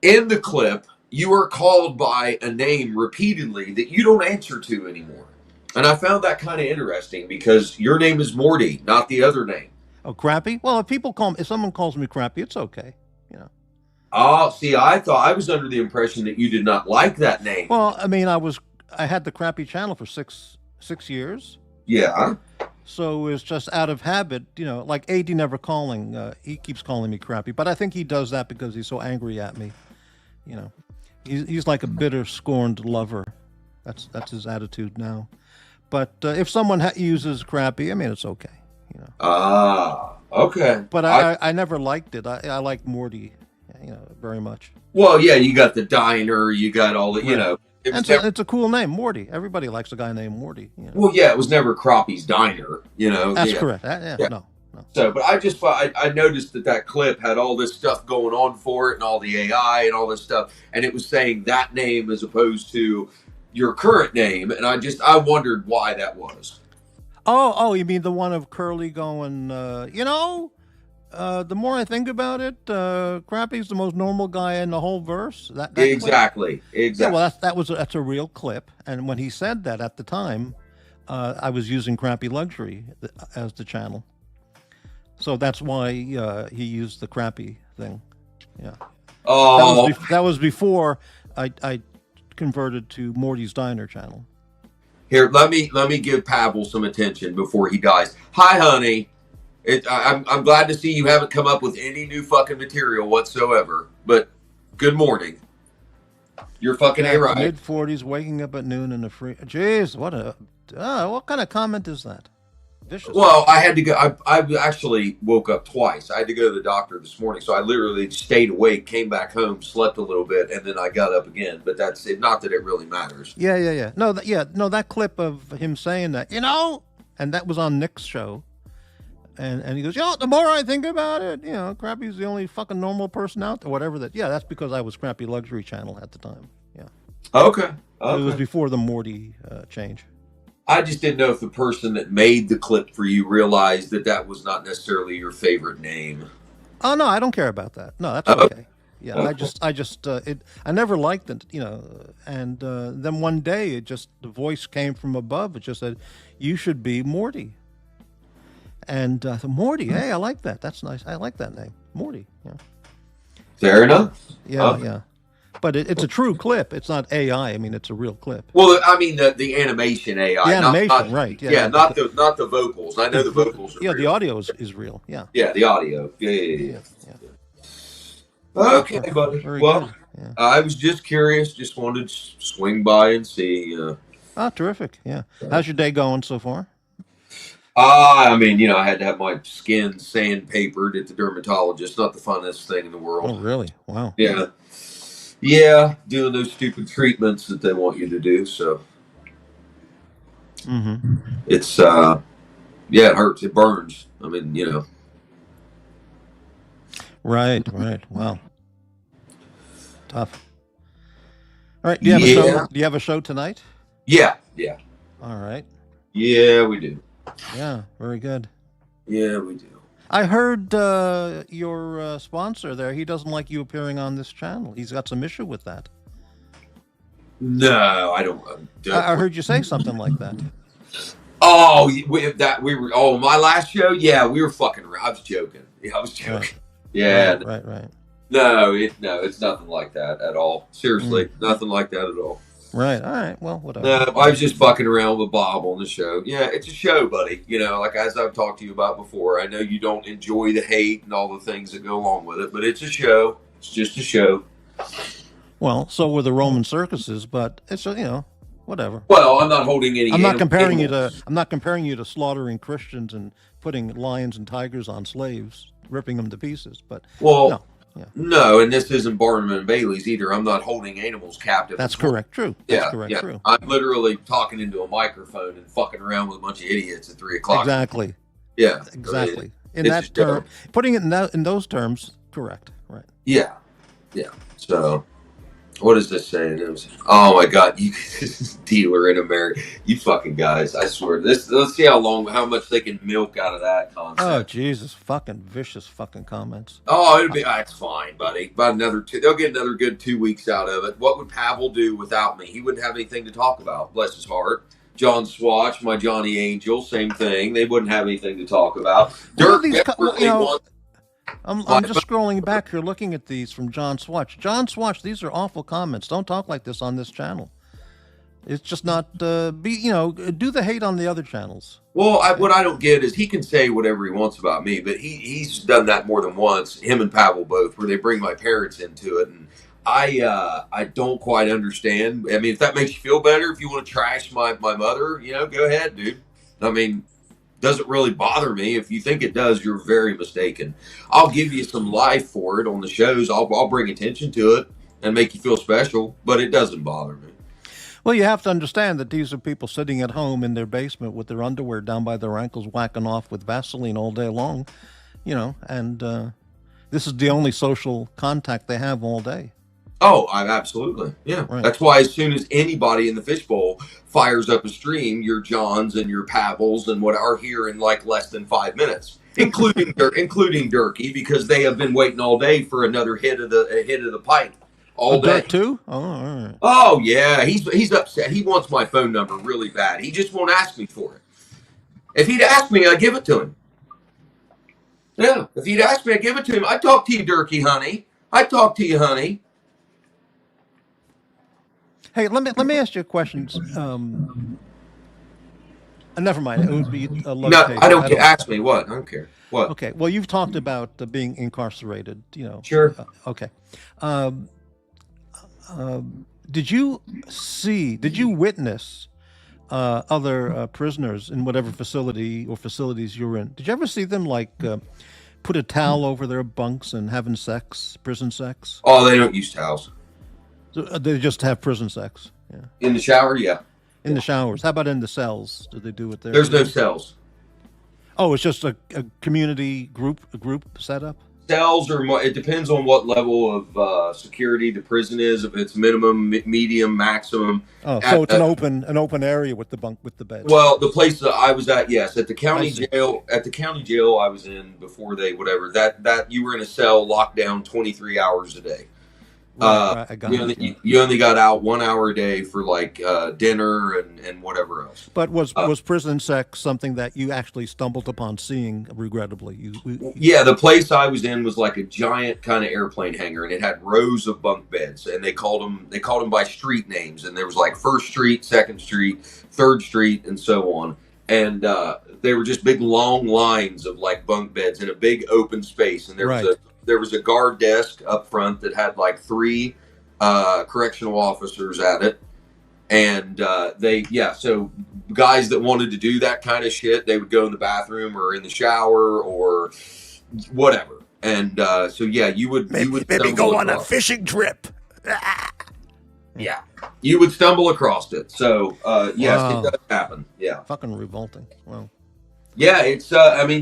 in the clip, you are called by a name repeatedly that you don't answer to anymore. And I found that kind of interesting because your name is Morty, not the other name. Oh, Crappy? Well, if someone calls me Crappy, it's okay. Oh, see, I thought I was under the impression that you did not like that name. Well, I mean, I had the Crappy channel for six years. Yeah. So it's just out of habit, like AD never calling. He keeps calling me Crappy, but I think he does that because he's so angry at me. He's like a bitter, scorned lover. That's his attitude now. But if someone uses Crappy, I mean, it's okay. Ah, okay. But I never liked it. I like Morty, very much. Well, yeah, you got the diner, you got all the, It's a cool name, Morty. Everybody likes a guy named Morty. Well, yeah, it was never Crappie's Diner, That's correct. No. no. So, but I noticed that clip had all this stuff going on for it and all the AI and all this stuff, and it was saying that name as opposed to your current name, and I wondered why that was. Oh, you mean the one of Curly going, the more I think about it, Crappy's the most normal guy in the whole verse. That Exactly. Clip? Yeah, well, that's a real clip. And when he said that at the time, I was using Crappy Luxury as the channel, so that's why he used the Crappy thing. Yeah. Oh, that was before I converted to Morty's Diner channel. here, let me give Pavel some attention before he dies. Hi, honey. I'm glad to see you haven't come up with any new fucking material whatsoever. But good morning. You're fucking right. Mid-40s, waking up at noon in the free. Jeez, what kind of comment is that? Vicious. Well, I had to go. I actually woke up twice. I had to go to the doctor this morning, so I literally stayed awake, came back home, slept a little bit, and then I got up again. But that's it. Not that it really matters. Yeah. No, that clip of him saying that, and that was on Nick's show. And he goes, the more I think about it, Crappy's the only fucking normal person out there, whatever that. Yeah, that's because I was Crappy Luxury channel at the time. Yeah. Okay. It was before the Morty change. I just didn't know if the person that made the clip for you realized that was not necessarily your favorite name. Oh no, I don't care about that. No, that's okay. Yeah, okay. I never liked it, and then one day the voice came from above. It just said, "You should be Morty." And Morty, hey, I like that. That's nice. I like that name, Morty. Yeah. Fair enough. Yeah. But it's a true clip. It's not AI. I mean, it's a real clip. Well, I mean the animation AI. The animation, not, right? Yeah, not the vocals. I know the vocals. Are real. The audio is real. Yeah. Yeah, the audio. Yeah. Okay, buddy. Very good. Yeah. I was just curious. Just wanted to swing by and see. Terrific. Yeah. How's your day going so far? I mean, I had to have my skin sandpapered at the dermatologist. Not the funnest thing in the world. Oh, really? Wow. Yeah. Yeah, doing those stupid treatments that they want you to do. So it's it hurts. It burns. I mean, Right. Wow. Tough. All right. Do you have a show? Do you have a show tonight? Yeah. All right. Yeah, we do. Yeah, very good. Yeah, we do. I heard your sponsor there, he doesn't like you appearing on this channel. He's got some issue with that. No, I don't. I heard you say something like that. Oh, my last show? Yeah, we were fucking around. I was joking. Yeah, I was joking. Right. Yeah. Right. No, it's nothing like that at all. Seriously, nothing like that at all. Right. All right. Well, whatever. No, I was just fucking around with Bob on the show. Yeah, it's a show, buddy. Like as I've talked to you about before, I know you don't enjoy the hate and all the things that go along with it, but it's a show. It's just a show. Well, so were the Roman circuses, but it's whatever. Well, I'm not holding any. I'm not comparing you to slaughtering Christians and putting lions and tigers on slaves, ripping them to pieces. But no. Yeah. No, and this isn't Barnum and Bailey's either. I'm not holding animals captive. That's correct. True. That's correct. True. I'm literally talking into a microphone and fucking around with a bunch of idiots at 3:00. Exactly. Yeah. Exactly. In that term, putting it in those terms, correct. Right. Yeah. So, what is this saying? Oh my God, you dealer in America, you fucking guys! I swear, let's see how much they can milk out of that concept. Oh Jesus, fucking vicious fucking comments. Oh, that's fine, buddy. About they'll get another good 2 weeks out of it. What would Pavel do without me? He wouldn't have anything to talk about. Bless his heart. John Swatch, my Johnny Angel, same thing. They wouldn't have anything to talk about. Dirk I'm just scrolling back here looking at these from John Swatch. John Swatch, these are awful comments. Don't talk like this on this channel. It's just not, do the hate on the other channels. Well, what I don't get is he can say whatever he wants about me, but he's done that more than once, him and Pavel both, where they bring my parents into it. And I don't quite understand. I mean, if that makes you feel better, if you want to trash my mother, go ahead, dude. I mean, doesn't really bother me. If you think it does, you're very mistaken. I'll give you some life for it on the shows. I'll bring attention to it and make you feel special, but it doesn't bother me. Well, you have to understand that these are people sitting at home in their basement with their underwear down by their ankles, whacking off with Vaseline all day long, and this is the only social contact they have all day. Oh, I absolutely. Yeah. Right. That's why as soon as anybody in the fishbowl fires up a stream, your Johns and your Pavels and what are here in like less than 5 minutes, including Durkee, because they have been waiting all day for another hit of the pipe all day. Dirk too? Oh, all right. Oh yeah, he's upset. He wants my phone number really bad. He just won't ask me for it. If he'd ask me, I'd give it to him. Yeah, if he'd ask me, I'd give it to him. I'd talk to you, Durkee, honey. I'd talk to you, honey. Hey, let me ask you a question. Never mind. It would be a low No, case. I don't care. Ask me what. I don't care. What? Okay. Well, you've talked about being incarcerated. Sure. Okay. Did you witness other prisoners in whatever facility or facilities you were in? Did you ever see them put a towel over their bunks and having sex, prison sex? Oh, they don't use towels. So, they just have prison sex. Yeah. In the shower, yeah. In the showers. How about in the cells? Do they do it there? There's no cells. Oh, it's just a community group setup? Cells are more, it depends on what level of security the prison is. If it's minimum, medium, maximum. Oh, so it's an open area with the beds. Well, the place that I was at, yes, at the county jail. At the county jail I was in before they whatever that you were in a cell locked down 23 hours a day. Right, I got you only got out 1 hour a day for dinner and whatever else. But was prison sex something that you actually stumbled upon seeing, regrettably? Yeah, the place I was in was like a giant kind of airplane hangar, and it had rows of bunk beds, and they called them by street names, and there was like First Street, Second Street, Third Street, and so on, and they were just big long lines of like bunk beds in a big open space, and there was a guard desk up front that had like 3 correctional officers at it. And so guys that wanted to do that kind of shit, they would go in the bathroom or in the shower or whatever. And you would maybe go on a fishing trip. Yeah, you would stumble across it. So yes, Wow. It does happen. Yeah, Fucking revolting. Wow. Yeah, it's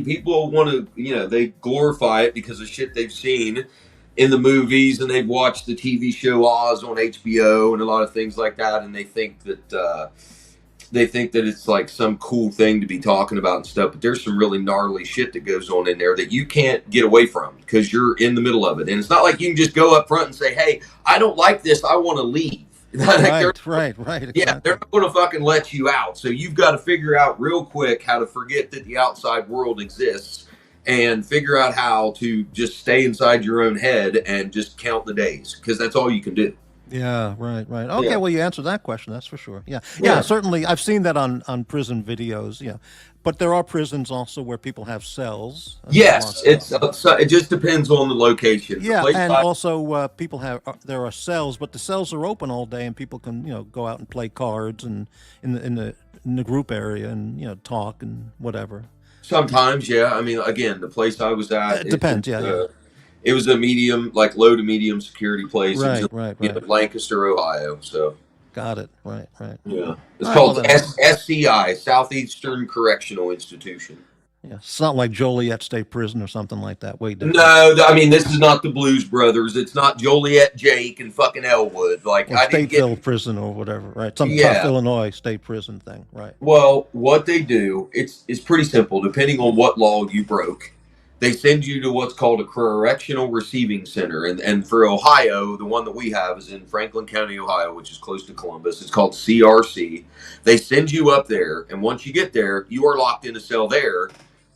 people want to, they glorify it because of shit they've seen in the movies, and they've watched the TV show Oz on HBO and a lot of things like that, and they think that it's like some cool thing to be talking about and stuff, but there's some really gnarly shit that goes on in there that you can't get away from because you're in the middle of it. And it's not like you can just go up front and say, hey, I don't like this, I want to leave. Right. Exactly. Yeah, they're not going to fucking let you out. So you've got to figure out real quick how to forget that the outside world exists and figure out how to just stay inside your own head and just count the days, because that's all you can do. Yeah, right. Okay, Yeah. well, you answered that question, that's for sure. Yeah, certainly. I've seen that on prison videos, yeah. But there are prisons also where people have cells. Yes, it just depends on the location. Yeah, and also people there are cells, but the cells are open all day, and people can go out and play cards and in the group area and talk and whatever. Sometimes, yeah. I mean, again, the place I was at, It depends. it was a medium, like low to medium security place. Right, it was right. in Lancaster, Ohio. So Got it. Right. yeah, it's All called right, well, SCI, Southeastern Correctional Institution. Yeah, it's not like Joliet State Prison or something like that. Wait, No, I mean, this is not the Blues Brothers. It's not Joliet Jake and fucking Elwood. Like, or I didn't Stateville Prison or whatever, right? Some Yeah. tough Illinois state prison thing, right? Well, what they do, it's pretty simple. Depending on what law you broke, they send you to what's called a correctional receiving center. And for Ohio, the one that we have is in Franklin County, Ohio, which is close to Columbus. It's called CRC. They send you up there, and once you get there, you are locked in a cell there,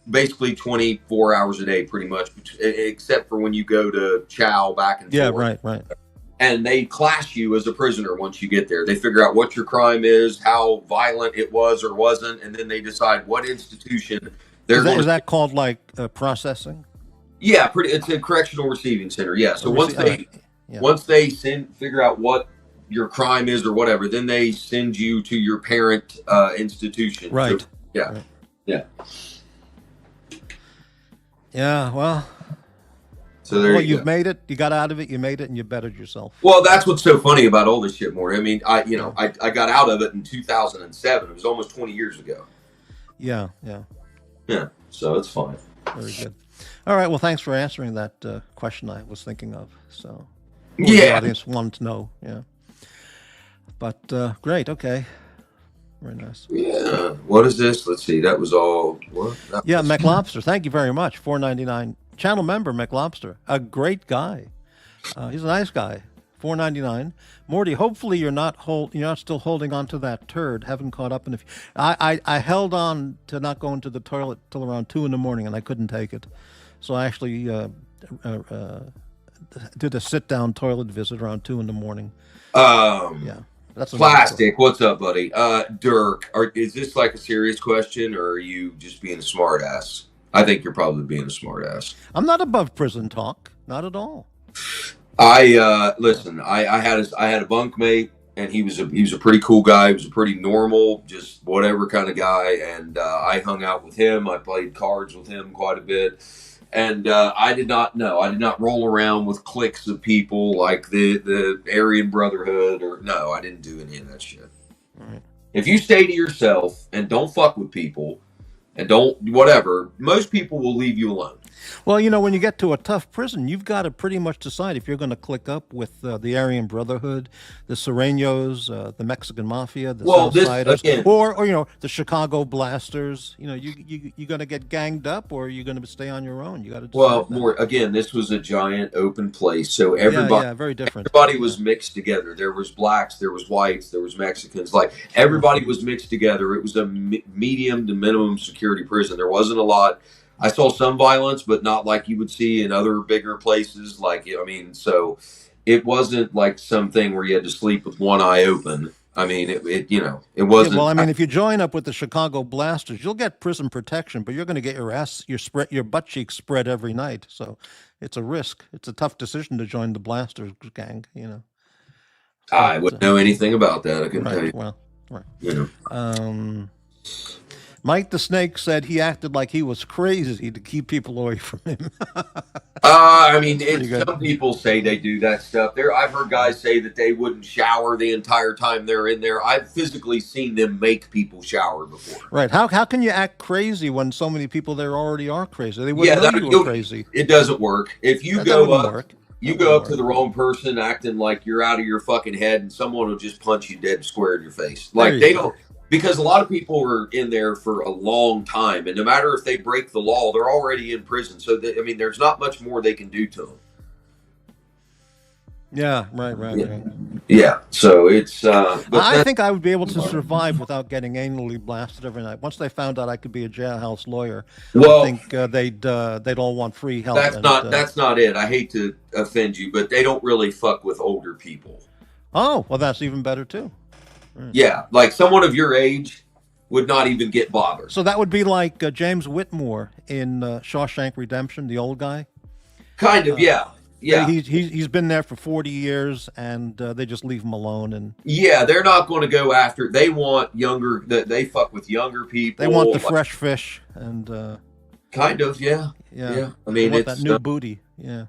basically 24 hours a day, pretty much, except for when you go to chow back and forth. Right. And they class you as a prisoner once you get there. They figure out what your crime is, how violent it was or wasn't, and then they decide what institution they're going to... Is that called like processing? Yeah, it's a correctional receiving center. Yeah. So once they figure out what your crime is or whatever, then they send you to your parent institution. Right. So, yeah. Right. Yeah. Yeah. Well, So there Well, you you've go. made it. You got out of it. You made it, and you bettered yourself. Well, that's what's so funny about all this shit, Morty. I mean, I got out of it in 2007. It was almost 20 years ago. Yeah. Yeah, so it's fine. Very good. All right. Well, thanks for answering that question I was thinking of. So, Yeah. the audience wanted to know. Yeah. But great. Okay. Very nice. Yeah. What is this? Let's see. That was all. What? Yeah, McLobster. Thank you very much. $4.99. Channel member McLobster. A great guy. He's a nice guy. $4.99. Morty, hopefully you're not still holding on to that turd. Haven't caught up in a few. I held on to not going to the toilet till around 2 a.m, and I couldn't take it. So I actually did a sit-down toilet visit around 2 a.m. Yeah. That's Plastic. What's up, buddy? Dirk, is this like a serious question, or are you just being a smart ass? I think you're probably being a smart ass. I'm not above prison talk. Not at all. Listen. I had a bunkmate, and he was a pretty cool guy. He was a pretty normal, just whatever kind of guy. And I hung out with him. I played cards with him quite a bit. And I did not roll around with cliques of people like the Aryan Brotherhood no, I didn't do any of that shit. All right. If you stay to yourself and don't fuck with people and don't whatever, most people will leave you alone. Well, when you get to a tough prison, you've got to pretty much decide if you're going to click up with the Aryan Brotherhood, the Sureños, the Mexican Mafia, the Southsiders, or the Chicago Blasters. You're going to get ganged up, or you're going to stay on your own. You got to decide. Well, more again, this was a giant open place, so everybody, very different. Everybody was mixed together. There was blacks, there was whites, there was Mexicans. Like everybody was mixed together. It was a medium to minimum security prison. There wasn't a lot. I saw some violence, but not like you would see in other bigger places. So it wasn't like something where you had to sleep with one eye open. I mean, it wasn't. Yeah, well, if you join up with the Chicago Blasters, you'll get prison protection, but you're going to get your butt cheeks spread every night. So it's a risk. It's a tough decision to join the Blasters gang. I wouldn't know anything about that. I can tell you. Well, right. Mike the Snake said he acted like he was crazy to keep people away from him. Some people say they do that stuff. I've heard guys say that they wouldn't shower the entire time they're in there. I've physically seen them make people shower before. Right. How can you act crazy when so many people there already are crazy? They wouldn't know you were crazy. It doesn't work. If you go up to the wrong person acting like you're out of your fucking head, and someone will just punch you dead square in your face. Like they don't. Because a lot of people are in there for a long time, and no matter if they break the law, they're already in prison. So, there's not much more they can do to them. Yeah, right. Yeah, so it's... I think I would be able to survive without getting anally blasted every night. Once they found out I could be a jailhouse lawyer, I think they'd all want free help. That's not it. I hate to offend you, but they don't really fuck with older people. Oh, well, that's even better, too. Right. Yeah, like someone of your age would not even get bothered. So that would be like James Whitmore in Shawshank Redemption, the old guy. Kind of, yeah. He's been there for 40 years, and they just leave him alone. And yeah, they're not going to go after. They want younger. They fuck with younger people. They want the fresh fish, and kind of, yeah. I mean, it's that new booty, yeah.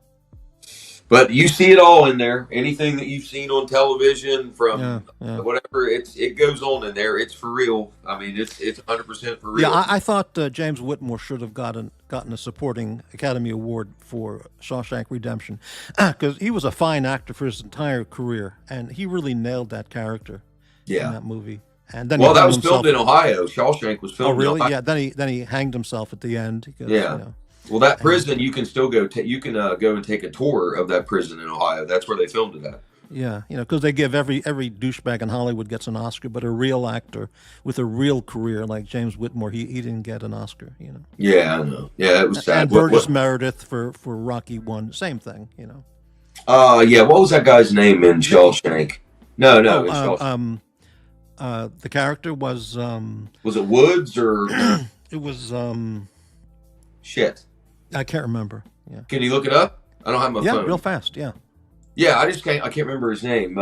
But you see it all in there. Anything that you've seen on television from whatever, it goes on in there. It's for real. I mean, it's 100% for real. Yeah, I thought James Whitmore should have gotten a supporting Academy Award for Shawshank Redemption because he was a fine actor for his entire career, and he really nailed that character in that movie. And then that was filmed in Ohio. Shawshank was filmed. Oh, really? In Ohio. Yeah. Then he hanged himself at the end. Because, Well, that prison, you can still go. You can go and take a tour of that prison in Ohio. That's where they filmed it at. Yeah, because they give every douchebag in Hollywood gets an Oscar, but a real actor with a real career like James Whitmore, he didn't get an Oscar. Yeah, I know. Yeah, it was sad. And Burgess Meredith for Rocky 1, same thing. Yeah. What was that guy's name in Shawshank? No. The character was. Was it Woods or? It was. Shit. I can't remember. Yeah. Can you look it up? I don't have my phone. Yeah, real fast. Yeah. Yeah, I can't remember his name.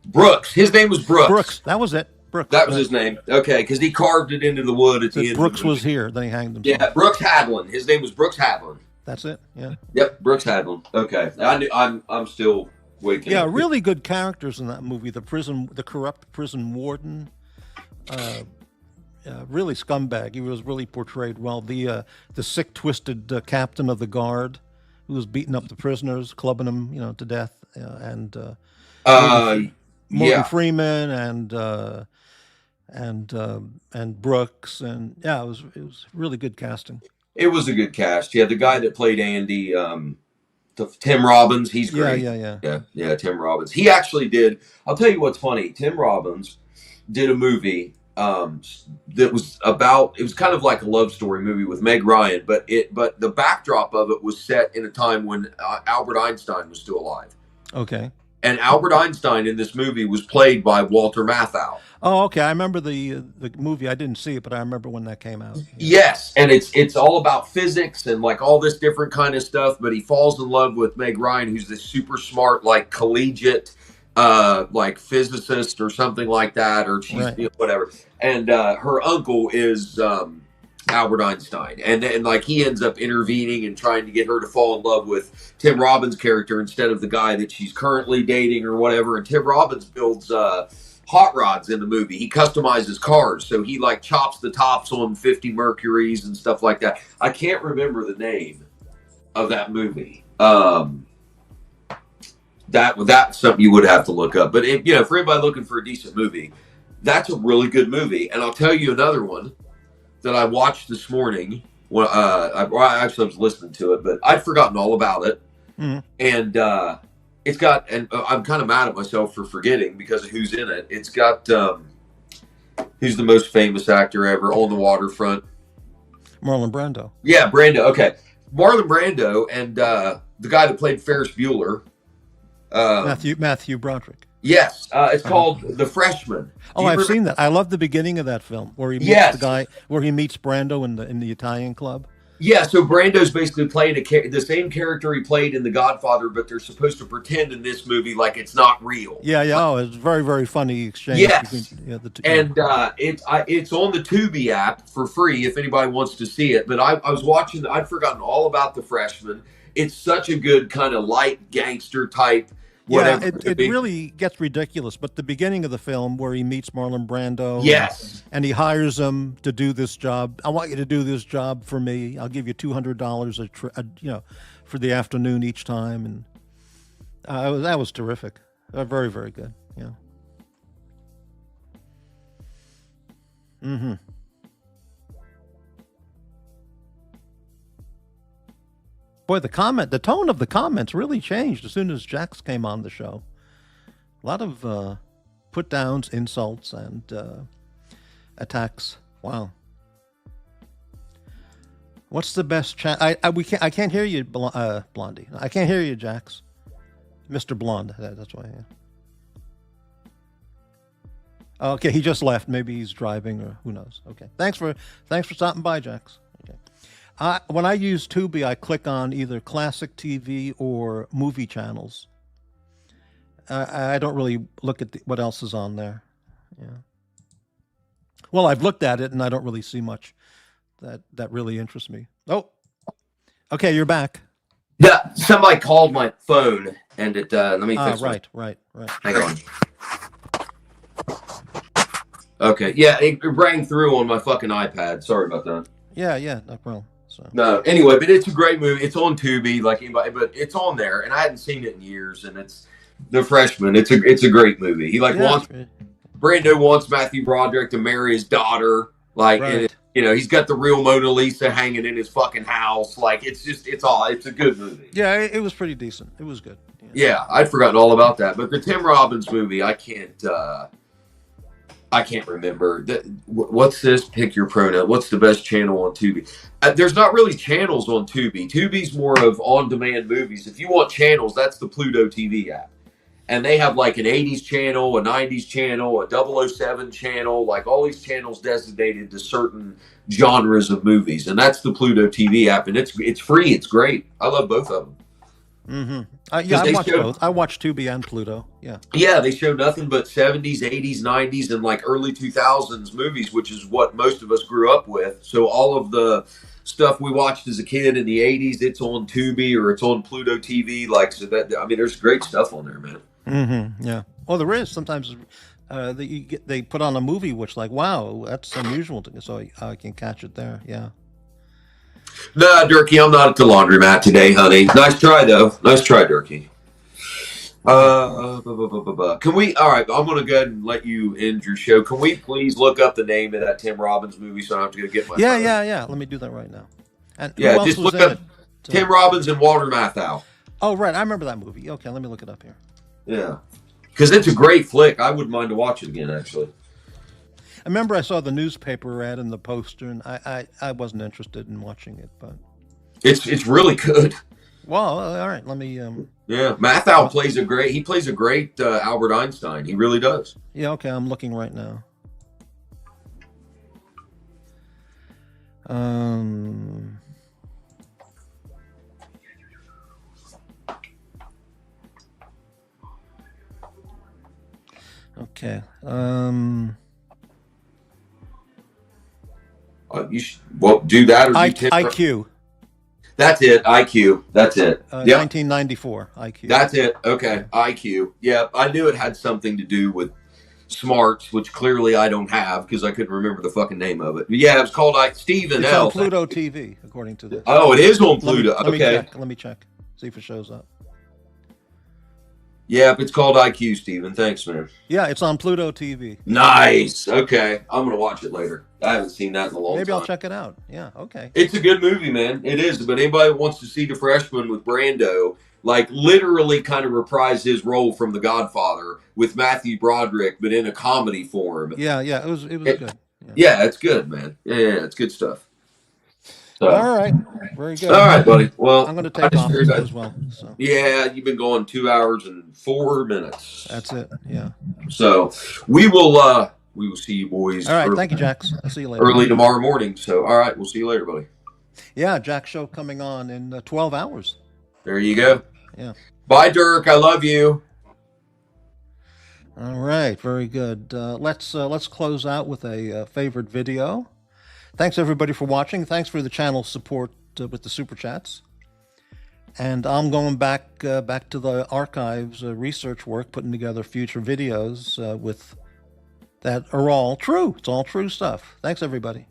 Brooks. His name was Brooks. Brooks. That was it. Brooks. That was his name. Okay, because he carved it into the wood at the end. Brooks was here. Then he hanged himself. Yeah, Brooks Hadlin. His name was Brooks Hadlin. That's it. Yeah. Yep, Brooks Hadlin. Okay, I'm still waking Yeah, up. really good characters in that movie. The corrupt prison warden, really scumbag. He was really portrayed well. The sick, twisted captain of the guard, who was beating up the prisoners, clubbing them, to death, and Morgan Yeah, Freeman and Brooks, and yeah, it was really good casting. it was a good cast. Yeah, the guy that played Andy, Tim Robbins, he's Yeah, great. yeah. Yeah, Tim Robbins. He actually did. I'll tell you what's funny. Tim Robbins did a movie that was about. It was kind of like a love story movie with Meg Ryan, but the backdrop of it was set in a time when Albert Einstein was still alive. Okay. And Albert Einstein in this movie was played by Walter Matthau. Oh, okay. I remember the movie. I didn't see it, but I remember when that came out. Yeah. Yes, and it's all about physics and like all this different kind of stuff. But he falls in love with Meg Ryan, who's this super smart, like collegiate, like physicist or something like that, or she's Right. Whatever. And her uncle is Albert Einstein, and like he ends up intervening and trying to get her to fall in love with Tim Robbins' character instead of the guy that she's currently dating or whatever. And Tim Robbins builds hot rods in the movie. He customizes cars, so he like chops the tops on 50 Mercuries and stuff like that. I can't remember the name of that movie. That's something you would have to look up. But for anybody looking for a decent movie, that's a really good movie. And I'll tell you another one that I watched this morning. Well, I was listening to it, but I'd forgotten all about it. Mhm. And it's got, and I'm kind of mad at myself for forgetting because of who's in it. It's got, who's the most famous actor ever, On the Waterfront? Marlon Brando. Yeah, Brando. Okay. Marlon Brando and the guy that played Ferris Bueller. Matthew Broderick. Yes. It's called The Freshman. Oh, I've seen that. I love the beginning of that film where he meets the guy, where he meets Brando in the Italian club. Yeah, so Brando's basically playing the same character he played in The Godfather, but they're supposed to pretend in this movie like it's not real. Yeah. Oh, it's very, very funny exchange. Yes, between, the two. And it's on the Tubi app for free if anybody wants to see it. But I was watching. I'd forgotten all about The Freshman. It's such a good kind of light gangster type. Whatever. Yeah, it really gets ridiculous. But the beginning of the film where he meets Marlon Brando, yes, and he hires him to do this job. I want you to do this job for me. I'll give you $200 for the afternoon each time, and that was terrific. Very, very good. Yeah. Mm-hmm. Boy, the tone of the comments really changed as soon as Jax came on the show. A lot of put downs, insults, and attacks. Wow. What's the best chat? I can't hear you, Blondie. I can't hear you, Jax. Mr. Blonde. That's why. Yeah. Okay, he just left. Maybe he's driving, or who knows. Okay, thanks for stopping by, Jax. Okay. When I use Tubi, I click on either classic TV or movie channels. I don't really look at what else is on there. Yeah. Well, I've looked at it, and I don't really see much that really interests me. Oh, okay, you're back. Yeah, somebody called my phone, and it. Let me fix it. Right. Hang on. Okay. Yeah, it rang through on my fucking iPad. Sorry about that. Yeah, no problem. So. No, anyway, but it's a great movie. It's on Tubi, like anybody, but it's on there, and I hadn't seen it in years. And it's The Freshman. It's a great movie. He wants Brando wants Matthew Broderick to marry his daughter, and he's got the real Mona Lisa hanging in his fucking house. Like it's a good movie. Yeah, it was pretty decent. It was good. Yeah, I'd forgotten all about that. But the Tim Robbins movie, I can't remember. What's this? Pick your pronoun. What's the best channel on Tubi? There's not really channels on Tubi. Tubi's more of on-demand movies. If you want channels, that's the Pluto TV app. And they have like an 80s channel, a 90s channel, a 007 channel, like all these channels designated to certain genres of movies. And that's the Pluto TV app. And it's free. It's great. I love both of them. Mm-hmm. I watched both. I watched Tubi and Pluto. Yeah. Yeah, they show nothing but 70s, 80s, 90s, and like early 2000s movies, which is what most of us grew up with. So all of the stuff we watched as a kid in the 80s. It's on Tubi or it's on Pluto TV. Like, so that, I mean, there's great stuff on there, man. Mm-hmm. Yeah. Well, there is sometimes they put on a movie which, like, wow, that's unusual, so I can catch it there. Yeah. Nah, Durkee, I'm not at the laundromat today, honey. Nice try, though. Nice try, Durkee. Can we? All right, I'm going to go ahead and let you end your show. Can we please look up the name of that Tim Robbins movie so I don't have to go get my phone? Yeah. Let me do that right now. And yeah, who else just was look in up it? Tim Robbins and Walter Matthau. Oh, right. I remember that movie. Okay, let me look it up here. Yeah, because it's a great flick. I wouldn't mind to watch it again, actually. I remember I saw the newspaper ad and the poster, and I wasn't interested in watching it, but it's really good. Well, all right. Let me. Yeah, Matthau plays a great Albert Einstein. He really does. Yeah. Okay, I'm looking right now. Okay. You should do that or do IQ. That's it. IQ. That's it. Yep. 1994. IQ. That's it. Okay. IQ. Yeah, I knew it had something to do with smarts, which clearly I don't have because I couldn't remember the fucking name of it. But yeah, it was called Stephen It's L. on Pluto TV, according to this. Oh, it is on Pluto. Let me check. See if it shows up. Yeah, it's called IQ, Stephen. Thanks, man. Yeah, it's on Pluto TV. Nice. Okay. I'm going to watch it later. I haven't seen that in a long time. Maybe I'll check it out. Yeah, okay. It's a good movie, man. It is. But anybody that wants to see The Freshman with Brando, like literally kind of reprise his role from The Godfather with Matthew Broderick, but in a comedy form. Yeah. It was good. Yeah, it's good, man. Yeah, it's good stuff. So. All right. Very good. All right, buddy. Well, I'm going to take off as well. So. Yeah, you've been going 2 hours and 4 minutes. That's it. Yeah. So we will see you boys. All right. Thank you, Jax. I'll see you later. Early tomorrow morning. So, all right. We'll see you later, buddy. Yeah, Jack's show coming on in 12 hours. There you go. Yeah. Bye, Dirk. I love you. All right. Very good. Let's close out with a favorite video. Thanks, everybody, for watching. Thanks for the channel support with the Super Chats. And I'm going back to the archives, research work, putting together future videos with that are all true. It's all true stuff. Thanks, everybody.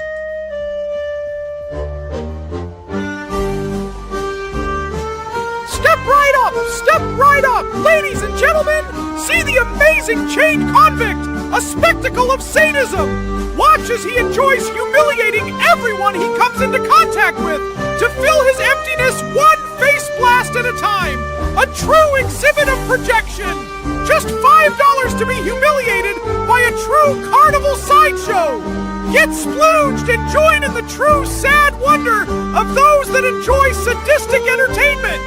Step right up! Step right up! Ladies and gentlemen, see the amazing chained convict, a spectacle of sadism! Watch as he enjoys humiliating everyone he comes into contact with to fill his emptiness one face blast at a time! A true exhibit of projection! Just $5 to be humiliated by a true carnival sideshow! Get splooged and join in the true sad wonder of those that enjoy sadistic entertainment!